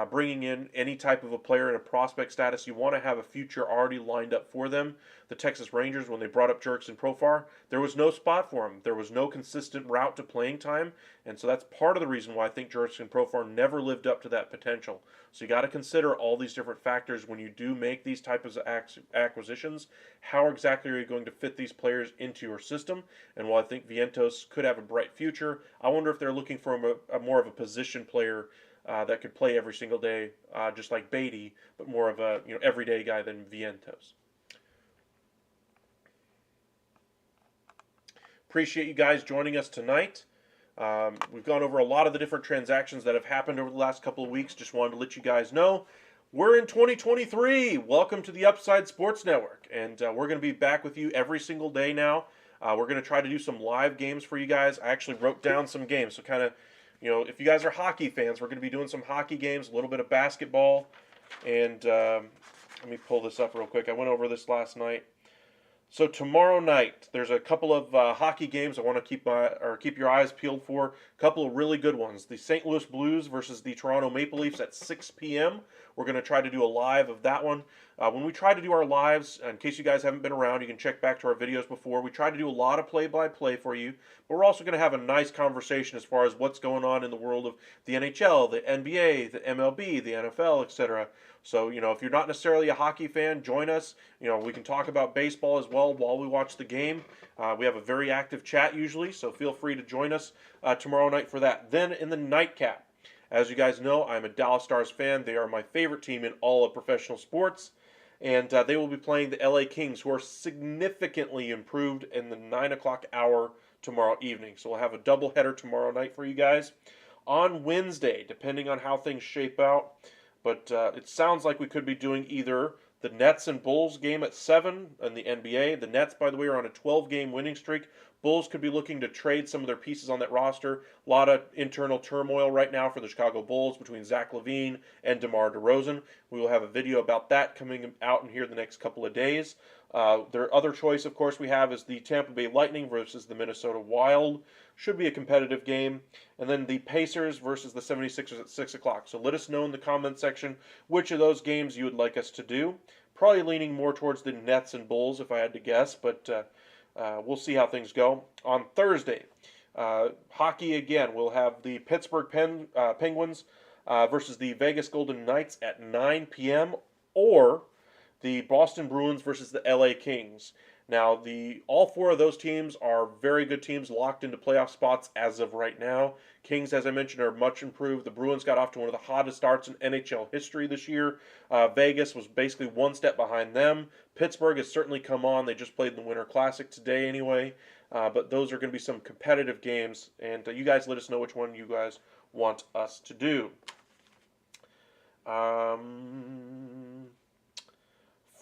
bringing in any type of a player in a prospect status, you want to have a future already lined up for them. The Texas Rangers, when they brought up Jurickson Profar, there was no spot for him. There was no consistent route to playing time, and so that's part of the reason why I think Jurickson Profar never lived up to that potential. So you got to consider all these different factors when you do make these types of acquisitions. How exactly are you going to fit these players into your system? And while I think Vientos could have a bright future, I wonder if they're looking for a more of a position player that could play every single day, just like Beatty, but more of a everyday guy than Vientos. Appreciate you guys joining us tonight. We've gone over a lot of the different transactions that have happened over the last couple of weeks. Just wanted to let you guys know we're in 2023. Welcome to the Upside Sports Network, and we're going to be back with you every single day now. We're going to try to do some live games for you guys. I actually wrote down some games, so kind of. If you guys are hockey fans, we're going to be doing some hockey games, a little bit of basketball, and let me pull this up real quick. I went over this last night. So tomorrow night, there's a couple of hockey games I want to keep your eyes peeled for. A couple of really good ones. The St. Louis Blues versus the Toronto Maple Leafs at 6 p.m. We're going to try to do a live of that one. When we try to do our lives, in case you guys haven't been around, you can check back to our videos before. We try to do a lot of play-by-play for you, but we're also going to have a nice conversation as far as what's going on in the world of the NHL, the NBA, the MLB, the NFL, etc. So, if you're not necessarily a hockey fan, join us. We can talk about baseball as well while we watch the game. We have a very active chat usually, so feel free to join us tomorrow night for that. Then in the nightcap, as you guys know, I'm a Dallas Stars fan. They are my favorite team in all of professional sports. And they will be playing the LA Kings, who are significantly improved in the 9 o'clock hour tomorrow evening. So we'll have a doubleheader tomorrow night for you guys. On Wednesday, depending on how things shape out, but it sounds like we could be doing either The Nets and Bulls game at 7 in the NBA. The Nets, by the way, are on a 12-game winning streak. Bulls could be looking to trade some of their pieces on that roster. A lot of internal turmoil right now for the Chicago Bulls between Zach LaVine and DeMar DeRozan. We will have a video about that coming out in here the next couple of days. Their other choice, of course, we have is the Tampa Bay Lightning versus the Minnesota Wild. Should be a competitive game. And then the Pacers versus the 76ers at 6 o'clock. So let us know in the comment section which of those games you would like us to do. Probably leaning more towards the Nets and Bulls if I had to guess, but we'll see how things go. On Thursday, hockey again. We'll have the Pittsburgh Penguins versus the Vegas Golden Knights at 9 p.m. or the Boston Bruins versus the LA Kings. Now, all four of those teams are very good teams locked into playoff spots as of right now. Kings, as I mentioned, are much improved. The Bruins got off to one of the hottest starts in NHL history this year. Vegas was basically one step behind them. Pittsburgh has certainly come on. They just played in the Winter Classic today anyway. But those are going to be some competitive games. And you guys let us know which one you guys want us to do.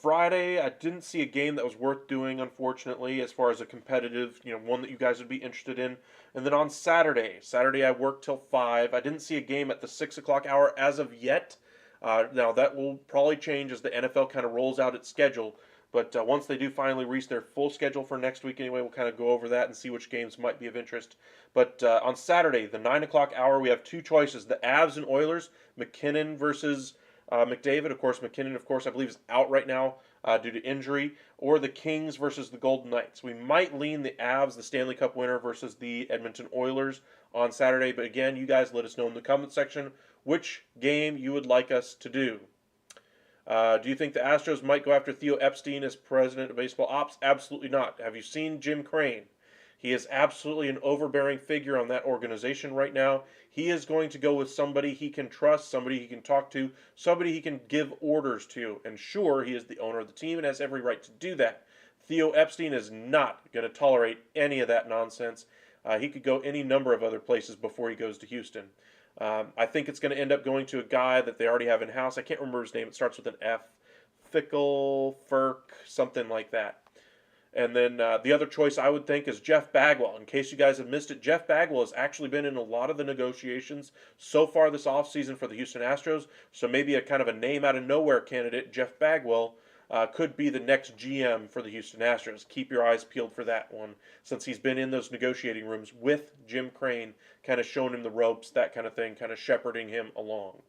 Friday, I didn't see a game that was worth doing, unfortunately, as far as a competitive, one that you guys would be interested in. And then on Saturday I worked till 5. I didn't see a game at the 6 o'clock hour as of yet. Now, that will probably change as the NFL kind of rolls out its schedule. But once they do finally reach their full schedule for next week anyway, we'll kind of go over that and see which games might be of interest. But on Saturday, the 9 o'clock hour, we have two choices. The Avs and Oilers, McKinnon versus McDavid. Of course, McKinnon, I believe, is out right now due to injury. Or the Kings versus the Golden Knights. We might lean the Avs, the Stanley Cup winner, versus the Edmonton Oilers on Saturday. But again, you guys let us know in the comment section which game you would like us to do. Do you think the Astros might go after Theo Epstein as president of baseball ops? Absolutely not. Have you seen Jim Crane? He is absolutely an overbearing figure on that organization right now. He is going to go with somebody he can trust, somebody he can talk to, somebody he can give orders to. And sure, he is the owner of the team and has every right to do that. Theo Epstein is not going to tolerate any of that nonsense. He could go any number of other places before he goes to Houston. I think it's going to end up going to a guy that they already have in-house. I can't remember his name. It starts with an F. Fickle, Firk, something like that. And then the other choice I would think is Jeff Bagwell. In case you guys have missed it, Jeff Bagwell has actually been in a lot of the negotiations so far this offseason for the Houston Astros. So maybe a kind of a name out of nowhere candidate, Jeff Bagwell, could be the next GM for the Houston Astros. Keep your eyes peeled for that one, since he's been in those negotiating rooms with Jim Crane, kind of showing him the ropes, that kind of thing, kind of shepherding him along.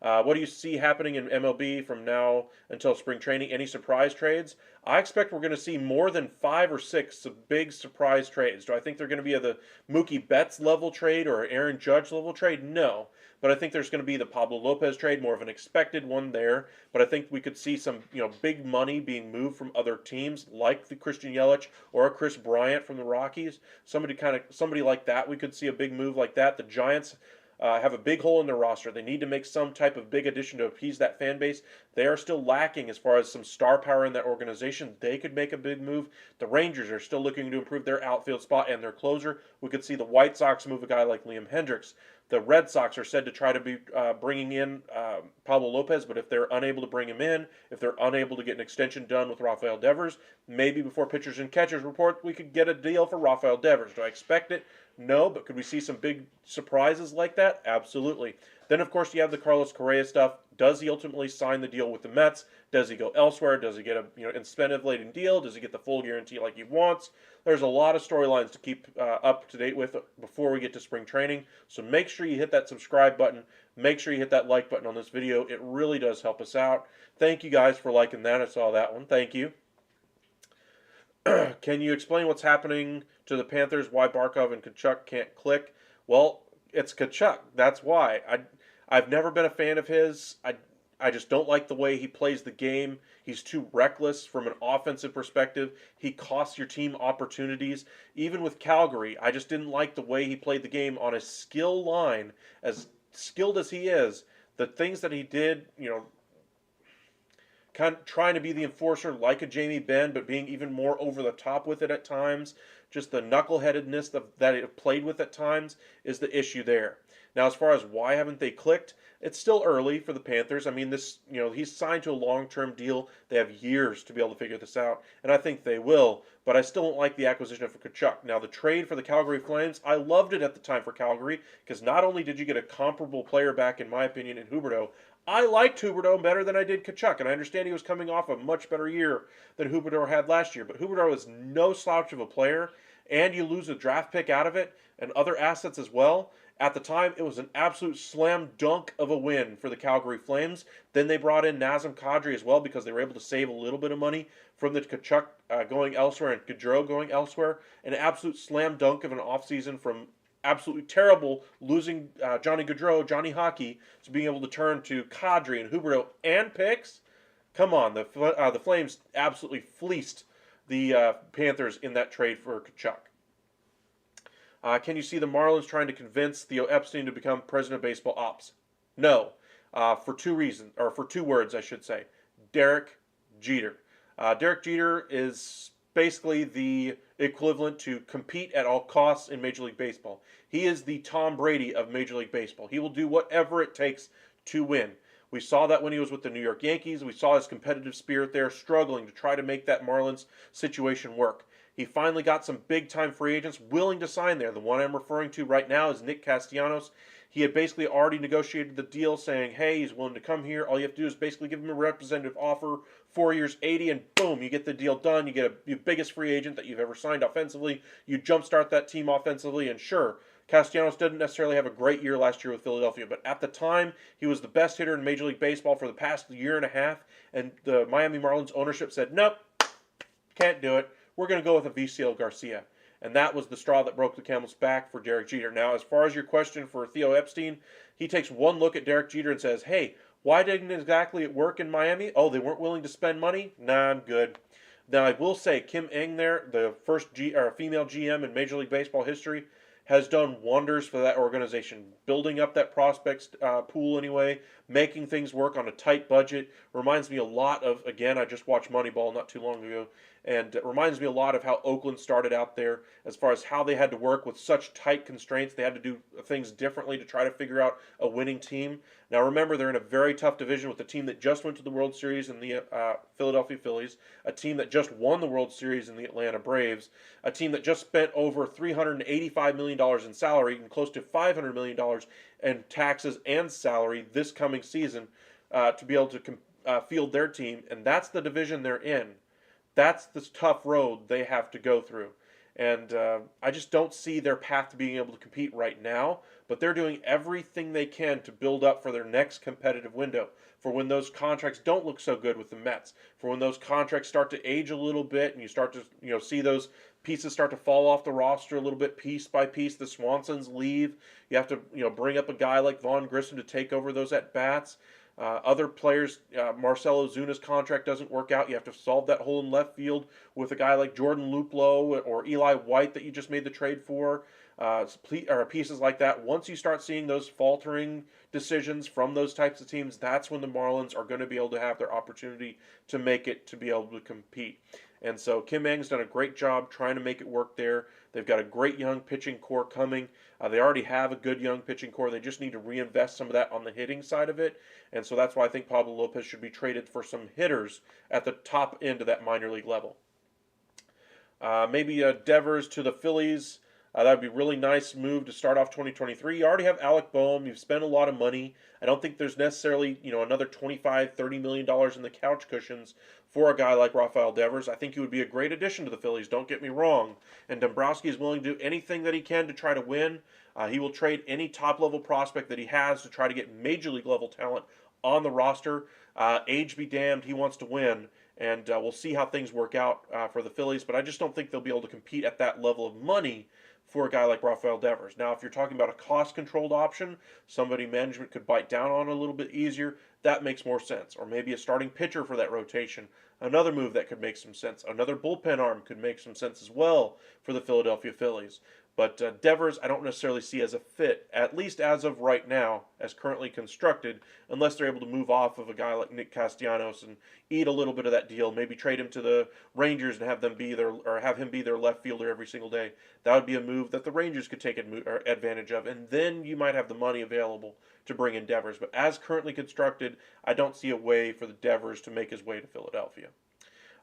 What do you see happening in MLB from now until spring training? Any surprise trades? I expect we're going to see more than 5 or 6 big surprise trades. Do I think they're going to be at the Mookie Betts level trade or Aaron Judge level trade? No. But I think there's going to be the Pablo Lopez trade, more of an expected one there. But I think we could see some, big money being moved from other teams, like the Christian Yelich or a Chris Bryant from the Rockies. Somebody like that. We could see a big move like that. The Giants have a big hole in their roster. They need to make some type of big addition to appease that fan base. They are still lacking as far as some star power in that organization. They could make a big move. The Rangers are still looking to improve their outfield spot and their closer. We could see the White Sox move a guy like Liam Hendricks. The Red Sox are said to try to be bringing in Pablo Lopez, but if they're unable to bring him in, if they're unable to get an extension done with Rafael Devers, maybe before pitchers and catchers report, we could get a deal for Rafael Devers. Do I expect it? No, but could we see some big surprises like that? Absolutely. Then, of course, you have the Carlos Correa stuff. Does he ultimately sign the deal with the Mets? Does he go elsewhere? Does he get a incentive-laden deal? Does he get the full guarantee like he wants? There's a lot of storylines to keep up to date with before we get to spring training. So make sure you hit that subscribe button. Make sure you hit that like button on this video. It really does help us out. Thank you guys for liking that. I saw that one. Thank you. Can you explain what's happening to the Panthers? Why Barkov and Kachuk can't click? Well, it's Kachuk. That's why. I've never been a fan of his. I just don't like the way he plays the game. He's too reckless from an offensive perspective. He costs your team opportunities. Even with Calgary, I just didn't like the way he played the game on a skill line. As skilled as he is, the things that he did, kind of trying to be the enforcer like a Jamie Benn, but being even more over the top with it at times. Just the knuckleheadedness that it played with at times is the issue there. Now, as far as why haven't they clicked, it's still early for the Panthers. I mean, he's signed to a long-term deal. They have years to be able to figure this out, and I think they will. But I still don't like the acquisition of Kachuk. Now, the trade for the Calgary Flames, I loved it at the time for Calgary because not only did you get a comparable player back, in my opinion, in Huberdeau, I liked Huberdeau better than I did Kachuk, and I understand he was coming off a much better year than Huberdeau had last year. But Huberdeau is no slouch of a player, and you lose a draft pick out of it and other assets as well. At the time, it was an absolute slam dunk of a win for the Calgary Flames. Then they brought in Nazem Kadri as well because they were able to save a little bit of money from the Kachuk going elsewhere and Gaudreau going elsewhere. An absolute slam dunk of an offseason from absolutely terrible losing Johnny Gaudreau, Johnny Hockey, to being able to turn to Kadri and Huberdeau and picks. Come on, the Flames absolutely fleeced the Panthers in that trade for Kachuk. Can you see the Marlins trying to convince Theo Epstein to become president of baseball ops? No, for two reasons, or for two words, I should say. Derek Jeter. Derek Jeter is basically the equivalent to compete at all costs in Major League Baseball. He is the Tom Brady of Major League Baseball. He will do whatever it takes to win. We saw that when he was with the New York Yankees. We saw his competitive spirit there, struggling to try to make that Marlins situation work. He finally got some big-time free agents willing to sign there. The one I'm referring to right now is Nick Castellanos. He had basically already negotiated the deal saying, hey, he's willing to come here. All you have to do is basically give him a representative offer, 4 years, 80, and boom, you get the deal done. You get the biggest free agent that you've ever signed offensively. You jumpstart that team offensively, and sure, Castellanos didn't necessarily have a great year last year with Philadelphia, but at the time, he was the best hitter in Major League Baseball for the past year and a half, and the Miami Marlins ownership said, nope, can't do it. We're going to go with Avisail Garcia. And that was the straw that broke the camel's back for Derek Jeter. Now, as far as your question for Theo Epstein, he takes one look at Derek Jeter and says, hey, why didn't exactly it work in Miami? Oh, they weren't willing to spend money? Nah, I'm good. Now, I will say, Kim Ng there, the first female GM in Major League Baseball history, has done wonders for that organization. Building up that prospects pool anyway, making things work on a tight budget. Reminds me a lot of, again, I just watched Moneyball not too long ago, and it reminds me a lot of how Oakland started out there as far as how they had to work with such tight constraints. They had to do things differently to try to figure out a winning team. Now remember, they're in a very tough division with a team that just went to the World Series in the Philadelphia Phillies, a team that just won the World Series in the Atlanta Braves, a team that just spent over $385 million in salary and close to $500 million in taxes and salary this coming season to be able to field their team, and that's the division they're in. That's the tough road they have to go through. And I just don't see their path to being able to compete right now, but they're doing everything they can to build up for their next competitive window, for when those contracts don't look so good with the Mets, for when those contracts start to age a little bit and you start to see those pieces start to fall off the roster a little bit piece by piece. The Swansons leave. You have to bring up a guy like Vaughn Grissom to take over those at-bats. Other players, Marcell Ozuna's contract doesn't work out. You have to solve that hole in left field with a guy like Jordan Luplow or Eli White that you just made the trade for. Pieces like that. Once you start seeing those faltering decisions from those types of teams, that's when the Marlins are going to be able to have their opportunity to make it, to be able to compete. And so Kim Ng's done a great job trying to make it work there. They've got a great young pitching core coming. They already have a good young pitching core. They just need to reinvest some of that on the hitting side of it. And so that's why I think Pablo Lopez should be traded for some hitters at the top end of that minor league level. Maybe Devers to the Phillies. That would be a really nice move to start off 2023. You already have Alec Boehm. You've spent a lot of money. I don't think there's necessarily another $25-30 million in the couch cushions for a guy like Rafael Devers. I think he would be a great addition to the Phillies, don't get me wrong. And Dombrowski is willing to do anything that he can to try to win. He will trade any top-level prospect that he has to try to get major league level talent on the roster. Age be damned, he wants to win. And we'll see how things work out for the Phillies. But I just don't think they'll be able to compete at that level of money for a guy like Rafael Devers. Now, if you're talking about a cost-controlled option, somebody management could bite down on a little bit easier, that makes more sense. Or maybe a starting pitcher for that rotation, another move that could make some sense. Another bullpen arm could make some sense as well for the Philadelphia Phillies. But Devers, I don't necessarily see as a fit, at least as of right now, as currently constructed, unless they're able to move off of a guy like Nick Castellanos and eat a little bit of that deal. Maybe trade him to the Rangers and have him be their left fielder every single day. That would be a move that the Rangers could take advantage of, and then you might have the money available to bring in Devers. But as currently constructed, I don't see a way for the Devers to make his way to Philadelphia.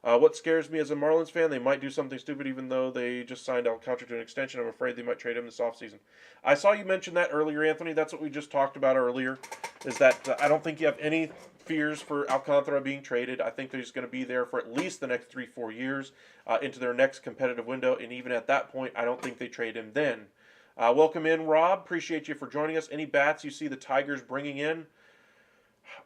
What scares me as a Marlins fan, they might do something stupid even though they just signed Alcantara to an extension. I'm afraid they might trade him this offseason. I saw you mention that earlier, Anthony. That's what we just talked about earlier, is that I don't think you have any fears for Alcantara being traded. I think he's going to be there for at least the next 3-4 years into their next competitive window, and even at that point, I don't think they trade him then. Welcome in, Rob. Appreciate you for joining us. Any bats you see the Tigers bringing in?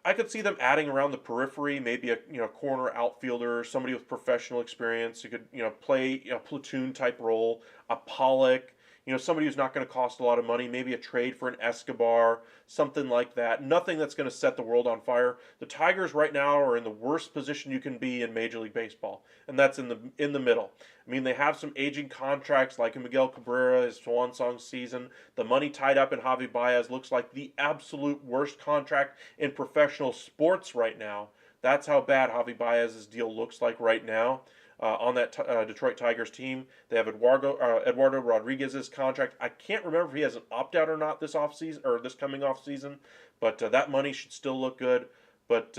I could see them adding around the periphery, maybe a corner outfielder, somebody with professional experience who could play a platoon type role, a Pollock, somebody who's not going to cost a lot of money, maybe a trade for an Escobar, something like that. Nothing that's going to set the world on fire. The Tigers right now are in the worst position you can be in Major League Baseball, and that's in the middle. I mean, they have some aging contracts like Miguel Cabrera, his swan song season. The money tied up in Javi Baez looks like the absolute worst contract in professional sports right now. That's how bad Javi Baez's deal looks like right now. On that Detroit Tigers team, they have Eduardo Rodriguez's contract. I can't remember if he has an opt-out or not this offseason or this coming off season, but that money should still look good. But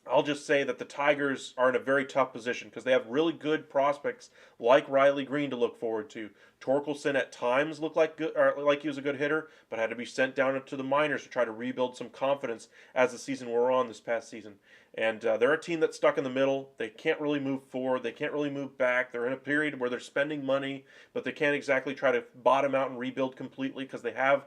I'll just say that the Tigers are in a very tough position because they have really good prospects like Riley Green to look forward to. Torkelson at times looked like he was a good hitter, but had to be sent down to the minors to try to rebuild some confidence as the season wore on this past season. And they're a team that's stuck in the middle. They can't really move forward. They can't really move back. They're in a period where they're spending money, but they can't exactly try to bottom out and rebuild completely because they have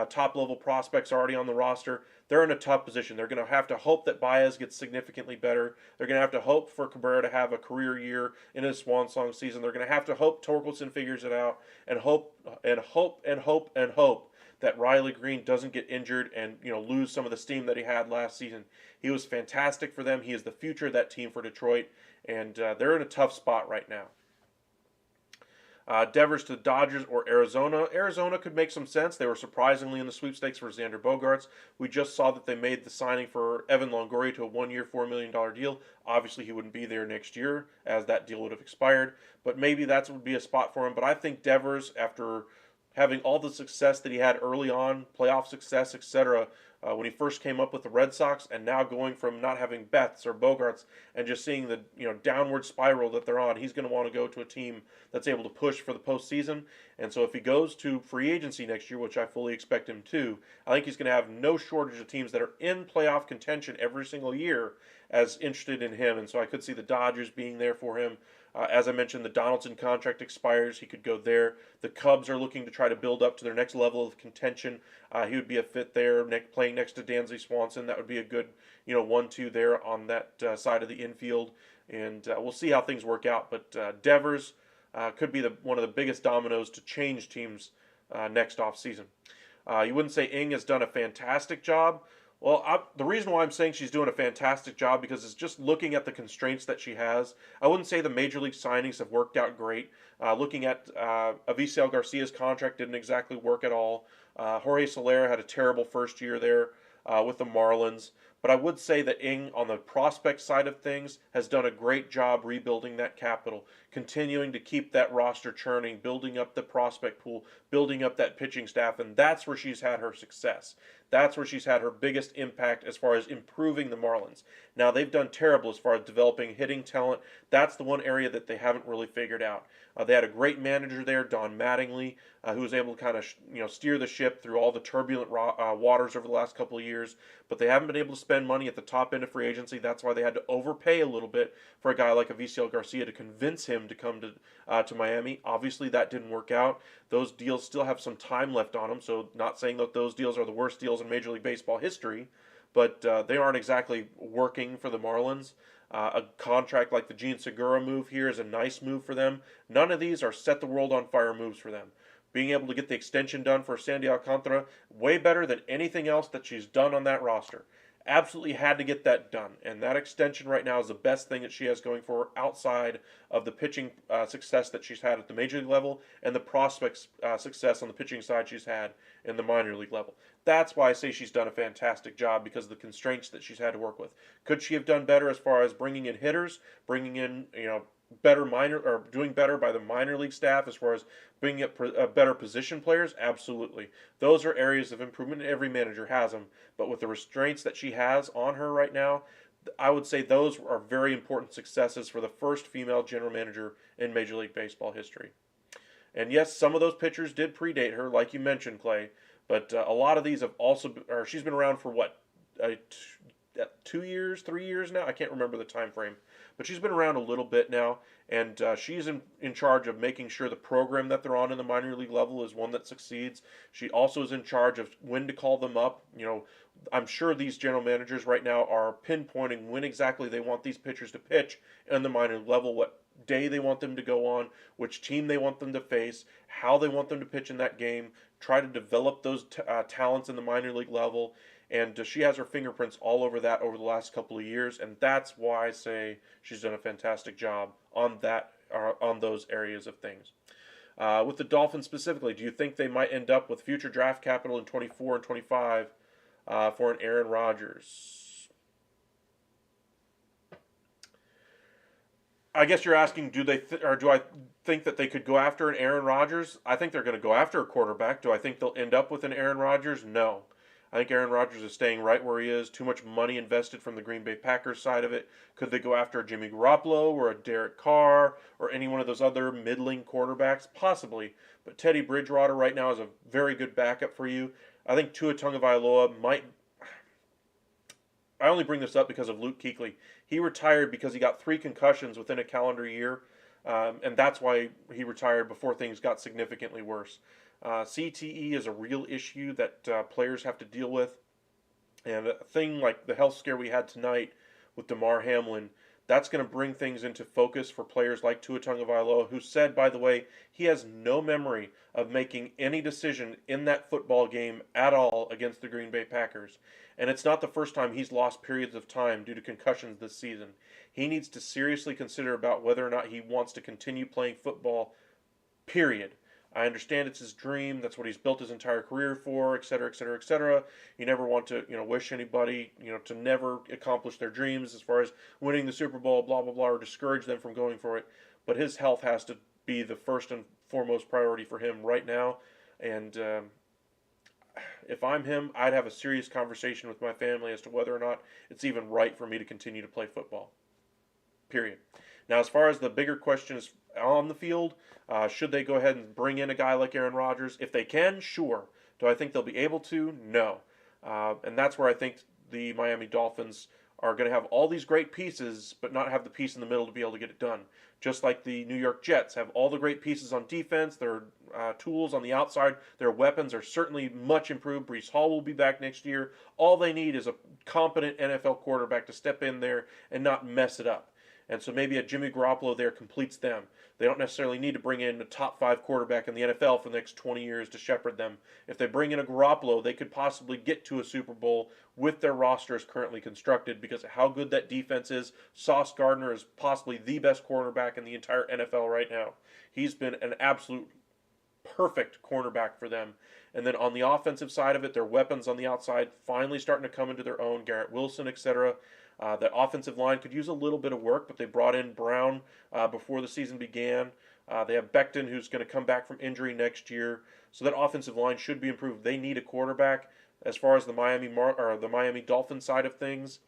top-level prospects already on the roster. They're in a tough position. They're going to have to hope that Baez gets significantly better. They're going to have to hope for Cabrera to have a career year in his swan song season. They're going to have to hope Torkelson figures it out, and hope that Riley Green doesn't get injured and lose some of the steam that he had last season. He was fantastic for them. He is the future of that team for Detroit, and they're in a tough spot right now. Devers to Dodgers or Arizona. Arizona could make some sense. They were surprisingly in the sweepstakes for Xander Bogaerts. We just saw that they made the signing for Evan Longoria to a 1-year, $4 million deal. Obviously, he wouldn't be there next year as that deal would have expired, but maybe that would be a spot for him. But I think Devers, after having all the success that he had early on, playoff success, etc., when he first came up with the Red Sox, and now going from not having Betts or Bogarts and just seeing the downward spiral that they're on, he's going to want to go to a team that's able to push for the postseason. And so if he goes to free agency next year, which I fully expect him to, I think he's going to have no shortage of teams that are in playoff contention every single year as interested in him. And so I could see the Dodgers being there for him. As I mentioned, the Donaldson contract expires. He could go there. The Cubs are looking to try to build up to their next level of contention. He would be a fit there, playing next to Dansby Swanson. That would be a good, 1-2 there on that side of the infield. And we'll see how things work out. But Devers could be one of the biggest dominoes to change teams next offseason. You wouldn't say Ing has done a fantastic job. Well, the reason why I'm saying she's doing a fantastic job because it's just looking at the constraints that she has. I wouldn't say the major league signings have worked out great. Looking at Avisail Garcia's contract didn't exactly work at all. Jorge Soler had a terrible first year there with the Marlins. But I would say that Ing, on the prospect side of things, has done a great job rebuilding that capital, continuing to keep that roster churning, building up the prospect pool, building up that pitching staff, and that's where she's had her success. That's where she's had her biggest impact as far as improving the Marlins. Now, they've done terrible as far as developing hitting talent. That's the one area that they haven't really figured out. They had a great manager there, Don Mattingly, who was able to kind of steer the ship through all the turbulent waters over the last couple of years. But they haven't been able to spend money at the top end of free agency. That's why they had to overpay a little bit for a guy like Avisail Garcia to convince him to come to Miami. Obviously, that didn't work out. Those deals still have some time left on them. So not saying that those deals are the worst deals in Major League Baseball history, but they aren't exactly working for the Marlins. A contract like the Gene Segura move here is a nice move for them. None of these are set the world on fire moves for them. being able to get the extension done for Sandy Alcantara, way better than anything else that she's done on that roster. Absolutely had to get that done, and that extension right now is the best thing that she has going for her outside of the pitching success that she's had at the major league level and the prospects success on the pitching side she's had in the minor league level. That's why I say she's done a fantastic job, because of the constraints that she's had to work with. Could she have done better as far as bringing in hitters, bringing in better minor, or doing better by the minor league staff as far as bringing up better position players? Absolutely. Those are areas of improvement, and every manager has them. But with the restraints that she has on her right now, I would say those are very important successes for the first female general manager in Major League Baseball history. And yes, some of those pitchers did predate her, like you mentioned, Clay. But a lot of these have also, or she's been around for what, 2 years, 3 years now? I can't remember the time frame. But she's been around a little bit now, and she's in charge of making sure the program that they're on in the minor league level is one that succeeds. She also is in charge of when to call them up. I'm sure these general managers right now are pinpointing when exactly they want these pitchers to pitch in the minor level, what day they want them to go on, which team they want them to face, how they want them to pitch in that game, try to develop those talents in the minor league level. And she has her fingerprints all over that over the last couple of years, and that's why I say she's done a fantastic job on that, on those areas of things. With the Dolphins specifically, do you think they might end up with future draft capital in 24 and 25 for an Aaron Rodgers? I guess you're asking, do I think that they could go after an Aaron Rodgers? I think they're going to go after a quarterback. Do I think they'll end up with an Aaron Rodgers? No. I think Aaron Rodgers is staying right where he is. Too much money invested from the Green Bay Packers side of it. Could they go after a Jimmy Garoppolo or a Derek Carr or any one of those other middling quarterbacks? Possibly. But Teddy Bridgewater right now is a very good backup for you. I think Tua Tagovailoa might... I only bring this up because of Luke Kuechly. He retired because he got 3 concussions within a calendar year, and that's why he retired before things got significantly worse. CTE is a real issue that players have to deal with, and a thing like the health scare we had tonight with Damar Hamlin, that's going to bring things into focus for players like Tua Tagovailoa, who said, by the way, he has no memory of making any decision in that football game at all against the Green Bay Packers. And it's not the first time he's lost periods of time due to concussions this season. He needs to seriously consider about whether or not he wants to continue playing football, period. I understand it's his dream. That's what he's built his entire career for, et cetera, et cetera, et cetera. You never want to, wish anybody, to never accomplish their dreams as far as winning the Super Bowl, blah, blah, blah, or discourage them from going for it. But his health has to be the first and foremost priority for him right now. And if I'm him, I'd have a serious conversation with my family as to whether or not it's even right for me to continue to play football. Period. Now, as far as the bigger question is on the field, should they go ahead and bring in a guy like Aaron Rodgers? If they can, sure. Do I think they'll be able to? No. And that's where I think the Miami Dolphins are going to have all these great pieces, but not have the piece in the middle to be able to get it done. Just like the New York Jets have all the great pieces on defense, their tools on the outside, their weapons are certainly much improved. Breece Hall will be back next year. All they need is a competent NFL quarterback to step in there and not mess it up. And so maybe a Jimmy Garoppolo there completes them. They don't necessarily need to bring in a top 5 quarterback in the NFL for the next 20 years to shepherd them. If they bring in a Garoppolo, they could possibly get to a Super Bowl with their rosters currently constructed because of how good that defense is. Sauce Gardner is possibly the best cornerback in the entire NFL right now. He's been an absolute perfect cornerback for them. And then on the offensive side of it, their weapons on the outside finally starting to come into their own. Garrett Wilson, etc. That offensive line could use a little bit of work, but they brought in Brown before the season began. They have Becton, who's going to come back from injury next year. So that offensive line should be improved. They need a quarterback. As far as the Miami Dolphins side of things,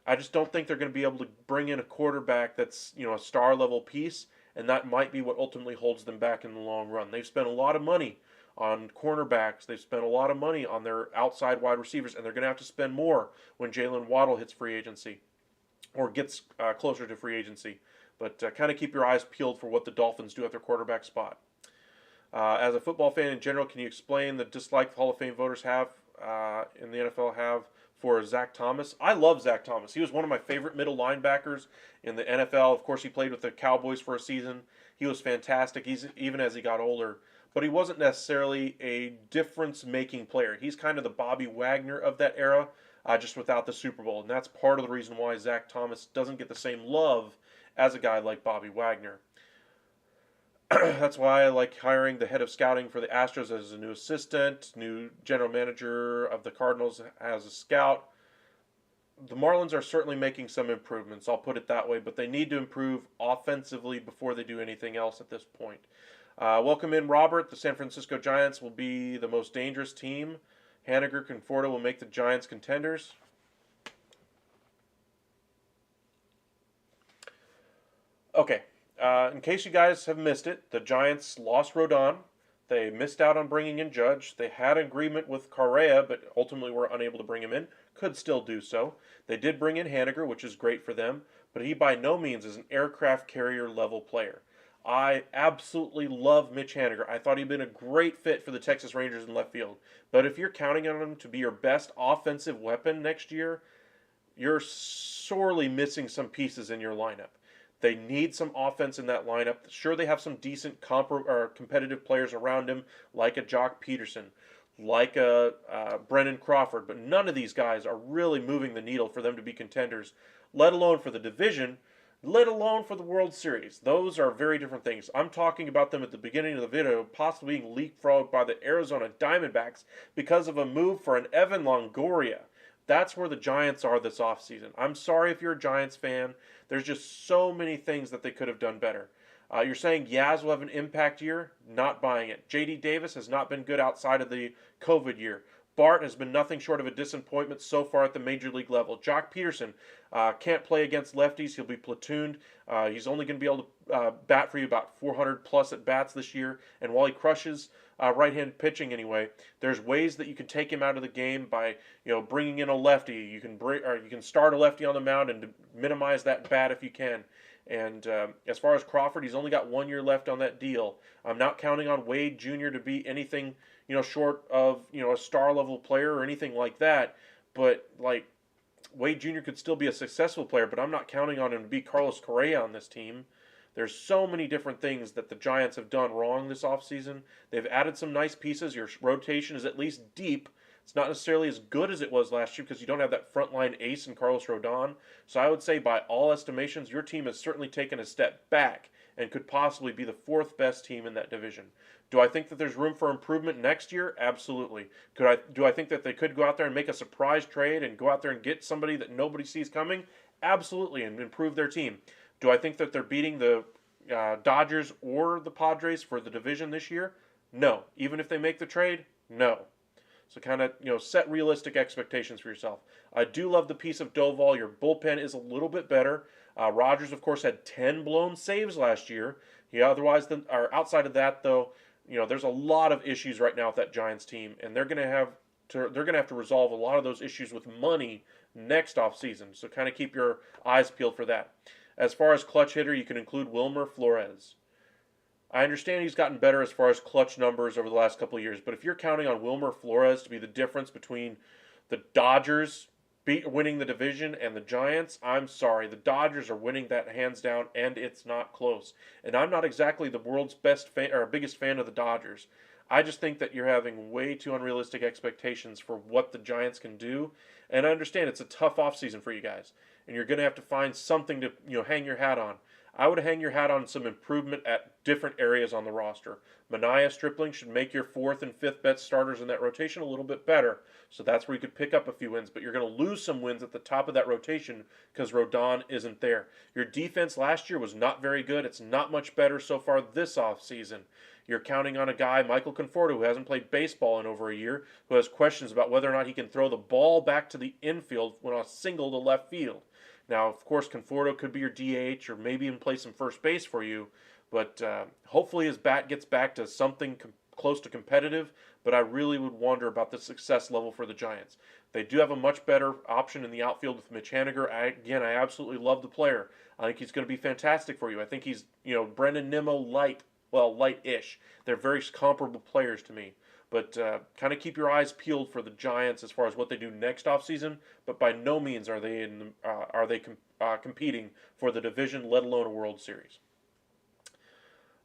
I just don't think they're going to be able to bring in a quarterback that's a star level piece, and that might be what ultimately holds them back in the long run. They've spent a lot of money on cornerbacks. They've spent a lot of money on their outside wide receivers, and they're going to have to spend more when Jalen Waddle hits free agency or gets closer to free agency. But kind of keep your eyes peeled for what the Dolphins do at their quarterback spot. As a football fan in general, can you explain the dislike Hall of Fame voters have in the NFL have for Zach Thomas? I love Zach Thomas. He was one of my favorite middle linebackers in the NFL. Of course, he played with the Cowboys for a season. He was fantastic, even as he got older. But he wasn't necessarily a difference-making player. He's kind of the Bobby Wagner of that era, just without the Super Bowl. And that's part of the reason why Zach Thomas doesn't get the same love as a guy like Bobby Wagner. That's why I like hiring the head of scouting for the Astros as a new assistant, new general manager of the Cardinals as a scout. The Marlins are certainly making some improvements, I'll put it that way, but they need to improve offensively before they do anything else at this point. Welcome in, Robert. The San Francisco Giants will be the most dangerous team. Haniger Conforto will make the Giants contenders. Okay, in case you guys have missed it, the Giants lost Rodon. They missed out on bringing in Judge. They had an agreement with Correa, but ultimately were unable to bring him in. Could still do so. They did bring in Haniger, which is great for them, but he by no means is an aircraft carrier level player. I absolutely love Mitch Haniger. I thought he'd been a great fit for the Texas Rangers in left field. But if you're counting on him to be your best offensive weapon next year, you're sorely missing some pieces in your lineup. They need some offense in that lineup. Sure, they have some decent competitive players around him, like a Jock Peterson, like a Brennan Crawford, but none of these guys are really moving the needle for them to be contenders, let alone for the division, let alone for the World Series. Those are very different things. I'm talking about them at the beginning of the video, possibly being leapfrogged by the Arizona Diamondbacks because of a move for an Evan Longoria. That's where the Giants are this offseason. I'm sorry if you're a Giants fan. There's just so many things that they could have done better. You're saying Yaz will have an impact year? Not buying it. J.D. Davis has not been good outside of the COVID year. Bart has been nothing short of a disappointment so far at the major league level. Jock Peterson can't play against lefties. He'll be platooned. He's only going to be able to bat for you about 400 plus at bats this year. And while he crushes right-hand pitching anyway, there's ways that you can take him out of the game by bringing in a lefty. You can start a lefty on the mound and minimize that bat if you can. And as far as Crawford, he's only got 1 year left on that deal. I'm not counting on Wade Jr. to be anything short of a star level player or anything like that. But Wade Jr. could still be a successful player, but I'm not counting on him to be Carlos Correa on this team. There's so many different things that the Giants have done wrong this offseason. They've added some nice pieces. Your rotation is at least deep. It's not necessarily as good as it was last year because you don't have that frontline ace in Carlos Rodon. So I would say by all estimations, your team has certainly taken a step back and could possibly be the fourth best team in that division. Do I think that there's room for improvement next year? Absolutely. Do I think that they could go out there and make a surprise trade and go out there and get somebody that nobody sees coming? Absolutely, and improve their team. Do I think that they're beating the Dodgers or the Padres for the division this year? No. Even if they make the trade? No. So kind of, set realistic expectations for yourself. I do love the piece of Doval. Your bullpen is a little bit better. Rogers, of course, had 10 blown saves last year. Outside of that, though, there's a lot of issues right now with that Giants team, and they're going to have to resolve a lot of those issues with money next offseason. So kind of keep your eyes peeled for that. As far as clutch hitter, you can include Wilmer Flores. I understand he's gotten better as far as clutch numbers over the last couple of years, but if you're counting on Wilmer Flores to be the difference between the Dodgers winning the division and the Giants, I'm sorry. The Dodgers are winning that hands down, and it's not close. And I'm not exactly the world's biggest fan of the Dodgers. I just think that you're having way too unrealistic expectations for what the Giants can do. And I understand it's a tough offseason for you guys, and you're going to have to find something to hang your hat on. I would hang your hat on some improvement at different areas on the roster. Manaea Stripling should make your fourth and fifth best starters in that rotation a little bit better. So that's where you could pick up a few wins, but you're going to lose some wins at the top of that rotation because Rodon isn't there. Your defense last year was not very good. It's not much better so far this offseason. You're counting on a guy, Michael Conforto, who hasn't played baseball in over a year, who has questions about whether or not he can throw the ball back to the infield when on a single to left field. Now, of course, Conforto could be your DH or maybe even play some first base for you, but hopefully his bat gets back to something close to competitive, but I really would wonder about the success level for the Giants. They do have a much better option in the outfield with Mitch Haniger. I absolutely love the player. I think he's going to be fantastic for you. I think he's, Brendan Nimmo light-ish. They're very comparable players to me. But kind of keep your eyes peeled for the Giants as far as what they do next offseason. But by no means are they competing for the division, let alone a World Series.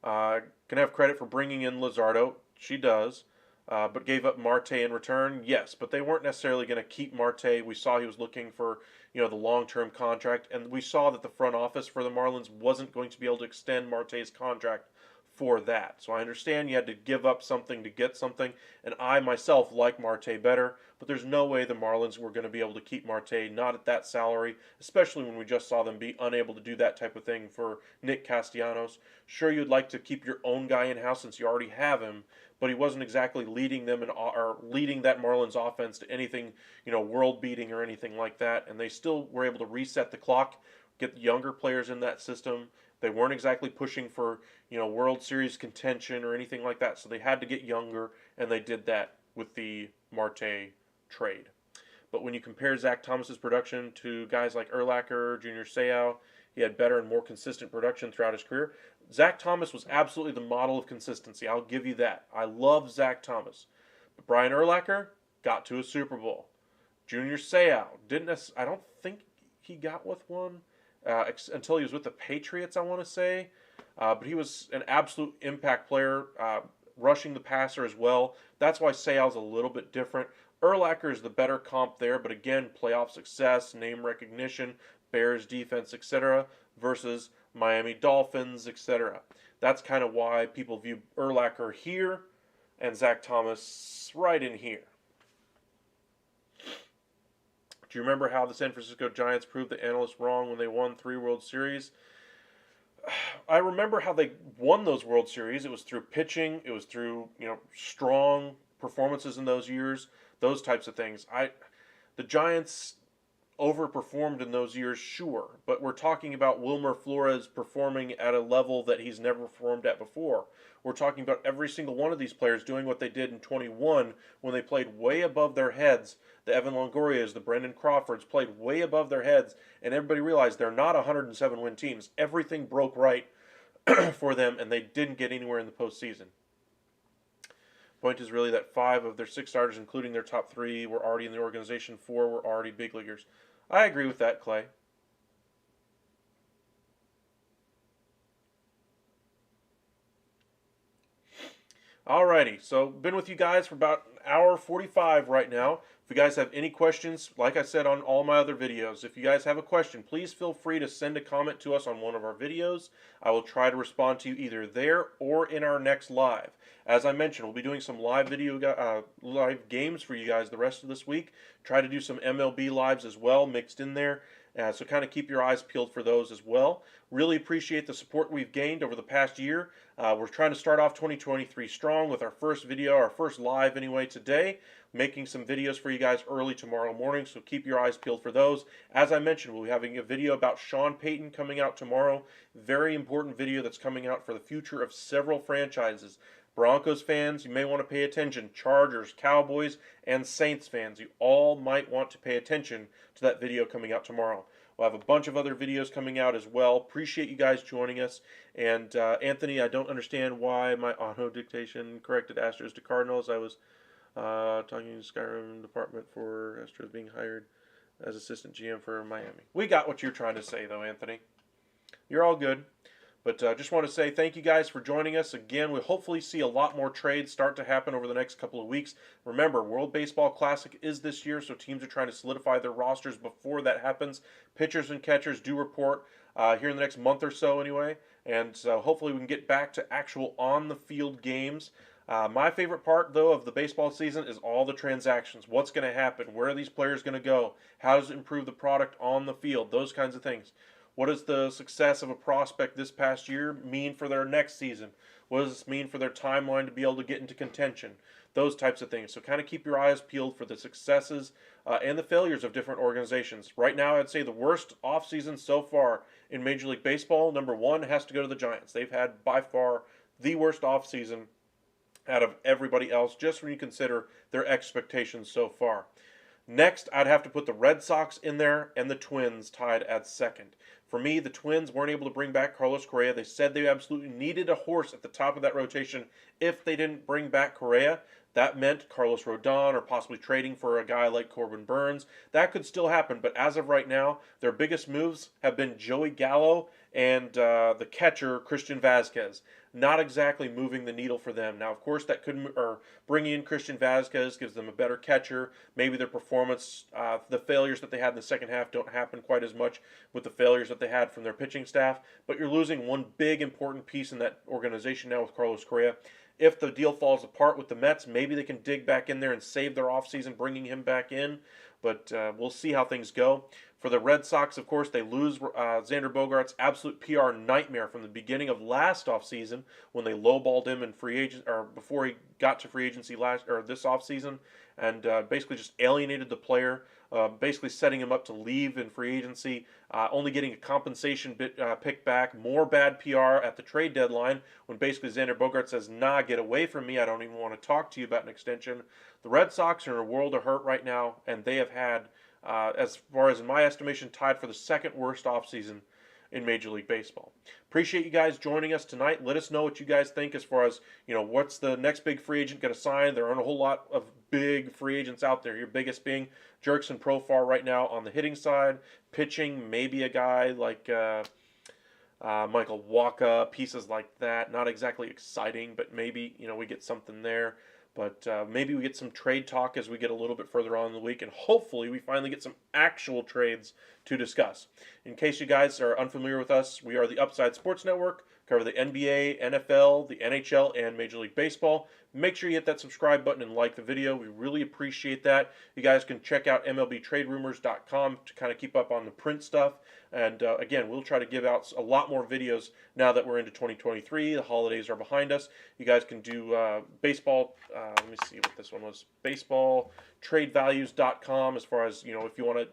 Can have credit for bringing in Luzardo. She does. But gave up Marte in return, yes. But they weren't necessarily going to keep Marte. We saw he was looking for, the long-term contract, and we saw that the front office for the Marlins wasn't going to be able to extend Marte's contract for that. So I understand you had to give up something to get something, and I myself like Marte better, but there's no way the Marlins were going to be able to keep Marte, not at that salary, especially when we just saw them be unable to do that type of thing for Nick Castellanos. Sure, you'd like to keep your own guy in-house since you already have him, but he wasn't exactly leading them or leading that Marlins offense to anything, world-beating or anything like that, and they still were able to reset the clock, get the younger players in that system. They weren't exactly pushing for, World Series contention or anything like that. So they had to get younger, and they did that with the Marte trade. But when you compare Zach Thomas's production to guys like Urlacher, Junior Seau, he had better and more consistent production throughout his career. Zach Thomas was absolutely the model of consistency. I'll give you that. I love Zach Thomas. But Brian Urlacher got to a Super Bowl. Junior Seau I don't think he got with one until he was with the Patriots, I want to say. But he was an absolute impact player, rushing the passer as well. That's why Seau's a little bit different. Urlacher is the better comp there, but again, playoff success, name recognition, Bears defense, etc., versus Miami Dolphins, etc. That's kind of why people view Urlacher here and Zach Thomas right in here. Do you remember how the San Francisco Giants proved the analysts wrong when they won 3 World Series? I remember how they won those World Series. It was through pitching. It was through, strong performances in those years, those types of things. The Giants overperformed in those years, sure, but we're talking about Wilmer Flores performing at a level that he's never performed at before. We're talking about every single one of these players doing what they did in 21 when they played way above their heads. The Evan Longorias, the Brendan Crawfords played way above their heads, and everybody realized they're not 107-win teams. Everything broke right for them, and they didn't get anywhere in the postseason. Point is really that 5 of their 6 starters, including their top 3, were already in the organization. 4 were already big leaguers. I agree with that, Clay. Alrighty, so been with you guys for about an hour 45 right now. If you guys have any questions, like I said on all my other videos, if you guys have a question, please feel free to send a comment to us on one of our videos. I will try to respond to you either there or in our next live. As I mentioned, we'll be doing some live live games for you guys the rest of this week. Try to do some MLB lives as well mixed in there. So kind of keep your eyes peeled for those as well. Really appreciate the support we've gained over the past year. We're trying to start off 2023 strong with our first video, our first live anyway today. Making some videos for you guys early tomorrow morning, so keep your eyes peeled for those. As I mentioned, we'll be having a video about Sean Payton coming out tomorrow. Very important video that's coming out for the future of several franchises. Broncos fans, you may want to pay attention. Chargers, Cowboys, and Saints fans, you all might want to pay attention to that video coming out tomorrow. We'll have a bunch of other videos coming out as well. Appreciate you guys joining us. And Anthony, I don't understand why my auto dictation corrected Astros to Cardinals. I was talking to Skyrim department for Astros being hired as assistant GM for Miami. We got what you're trying to say, though, Anthony. You're all good. But just want to say thank you guys for joining us. Again, we'll hopefully see a lot more trades start to happen over the next couple of weeks. Remember, World Baseball Classic is this year, so teams are trying to solidify their rosters before that happens. Pitchers and catchers do report here in the next month or so anyway. And so hopefully we can get back to actual on-the-field games. My favorite part, though, of the baseball season is all the transactions. What's going to happen? Where are these players going to go? How does it improve the product on the field? Those kinds of things. What does the success of a prospect this past year mean for their next season? What does this mean for their timeline to be able to get into contention? Those types of things. So kind of keep your eyes peeled for the successes and the failures of different organizations. Right now, I'd say the worst offseason so far in Major League Baseball, number 1, has to go to the Giants. They've had by far the worst offseason out of everybody else, just when you consider their expectations so far. Next, I'd have to put the Red Sox in there and the Twins tied at second. For me, the Twins weren't able to bring back Carlos Correa. They said they absolutely needed a horse at the top of that rotation if they didn't bring back Correa. That meant Carlos Rodon or possibly trading for a guy like Corbin Burns. That could still happen, but as of right now, their biggest moves have been Joey Gallo and the catcher, Christian Vazquez. not exactly moving the needle for them. Now, of course, that could, or bringing in Christian Vasquez gives them a better catcher. Maybe their performance, the failures that they had in the second half don't happen quite as much with the failures that they had from their pitching staff. But you're losing one big important piece in that organization now with Carlos Correa. If the deal falls apart with the Mets, maybe they can dig back in there and save their offseason, bringing him back in. But we'll see how things go. For the Red Sox, of course, they lose Xander Bogaerts' absolute PR nightmare from the beginning of last offseason when they lowballed him in free agent, or before he got to free agency this offseason, and basically just alienated the player, basically setting him up to leave in free agency, only getting a compensation pick back, more bad PR at the trade deadline when basically Xander Bogaerts says, "Nah, get away from me. I don't even want to talk to you about an extension." The Red Sox are in a world of hurt right now, and they have had, as far as in my estimation, tied for the second worst offseason in Major League Baseball. Appreciate you guys joining us tonight. Let us know what you guys think as far as, what's the next big free agent going to sign. There aren't a whole lot of big free agents out there. Your biggest being Jurickson Profar right now on the hitting side. Pitching, maybe a guy like Michael Wacha, pieces like that. Not exactly exciting, but maybe, we get something there. But maybe we get some trade talk as we get a little bit further on in the week, and hopefully we finally get some actual trades to discuss. In case you guys are unfamiliar with us, we are the Upside Sports Network, cover the NBA, NFL, the NHL, and Major League Baseball. Make sure you hit that subscribe button and like the video. We really appreciate that. You guys can check out MLBTradeRumors.com to kind of keep up on the print stuff. And again, we'll try to give out a lot more videos now that we're into 2023. The holidays are behind us. You guys can do baseball. Let me see what this one was. BaseballTradeValues.com as far as, if you want to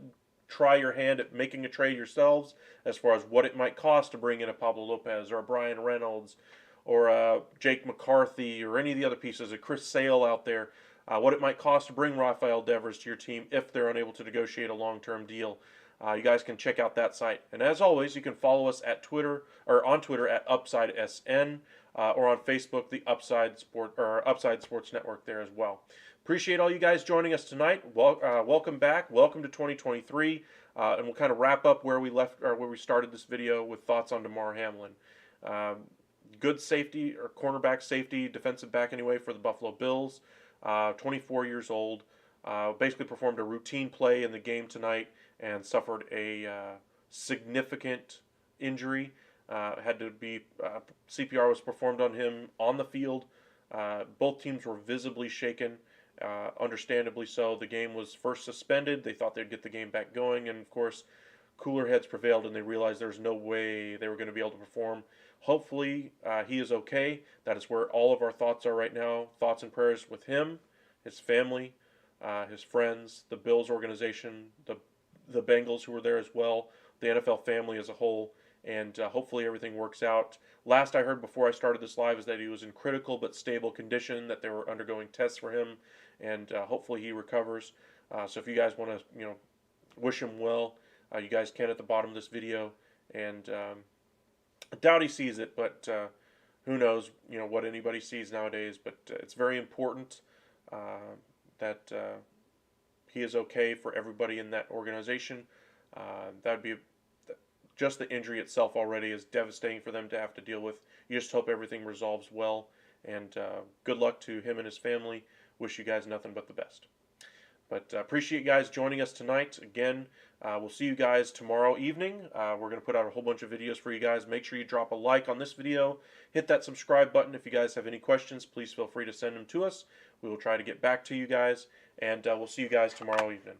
try your hand at making a trade yourselves, as far as what it might cost to bring in a Pablo Lopez or a Brian Reynolds or a Jake McCarthy or any of the other pieces, a Chris Sale out there, what it might cost to bring Rafael Devers to your team if they're unable to negotiate a long-term deal. You guys can check out that site. And as always, you can follow us at Twitter or on Twitter at UpsideSN or on Facebook, the Upside Sports Network there as well. Appreciate all you guys joining us tonight. Welcome back. Welcome to 2023. And we'll kind of wrap up where we left or where we started this video with thoughts on DeMar Hamlin. Good safety or cornerback safety, defensive back anyway for the Buffalo Bills. 24 years old. Basically performed a routine play in the game tonight and suffered a significant injury. Had to be CPR was performed on him on the field. Both teams were visibly shaken. Understandably so. The game was first suspended. They thought they'd get the game back going, and of course, cooler heads prevailed, and they realized there's no way they were going to be able to perform. Hopefully, he is okay. That is where all of our thoughts are right now. Thoughts and prayers with him, his family, his friends, the Bills organization, the Bengals who were there as well, the NFL family as a whole, and hopefully everything works out. Last I heard before I started this live is that he was in critical but stable condition, that they were undergoing tests for him, and hopefully he recovers. So if you guys want to, wish him well, you guys can at the bottom of this video. And I doubt he sees it, but who knows, what anybody sees nowadays. But it's very important that he is okay for everybody in that organization. That would be just the injury itself already is devastating for them to have to deal with. You just hope everything resolves well, and good luck to him and his family. Wish you guys nothing but the best. But appreciate you guys joining us tonight. Again, we'll see you guys tomorrow evening. We're going to put out a whole bunch of videos for you guys. Make sure you drop a like on this video. Hit that subscribe button. If you guys have any questions, please feel free to send them to us. We will try to get back to you guys. And we'll see you guys tomorrow evening.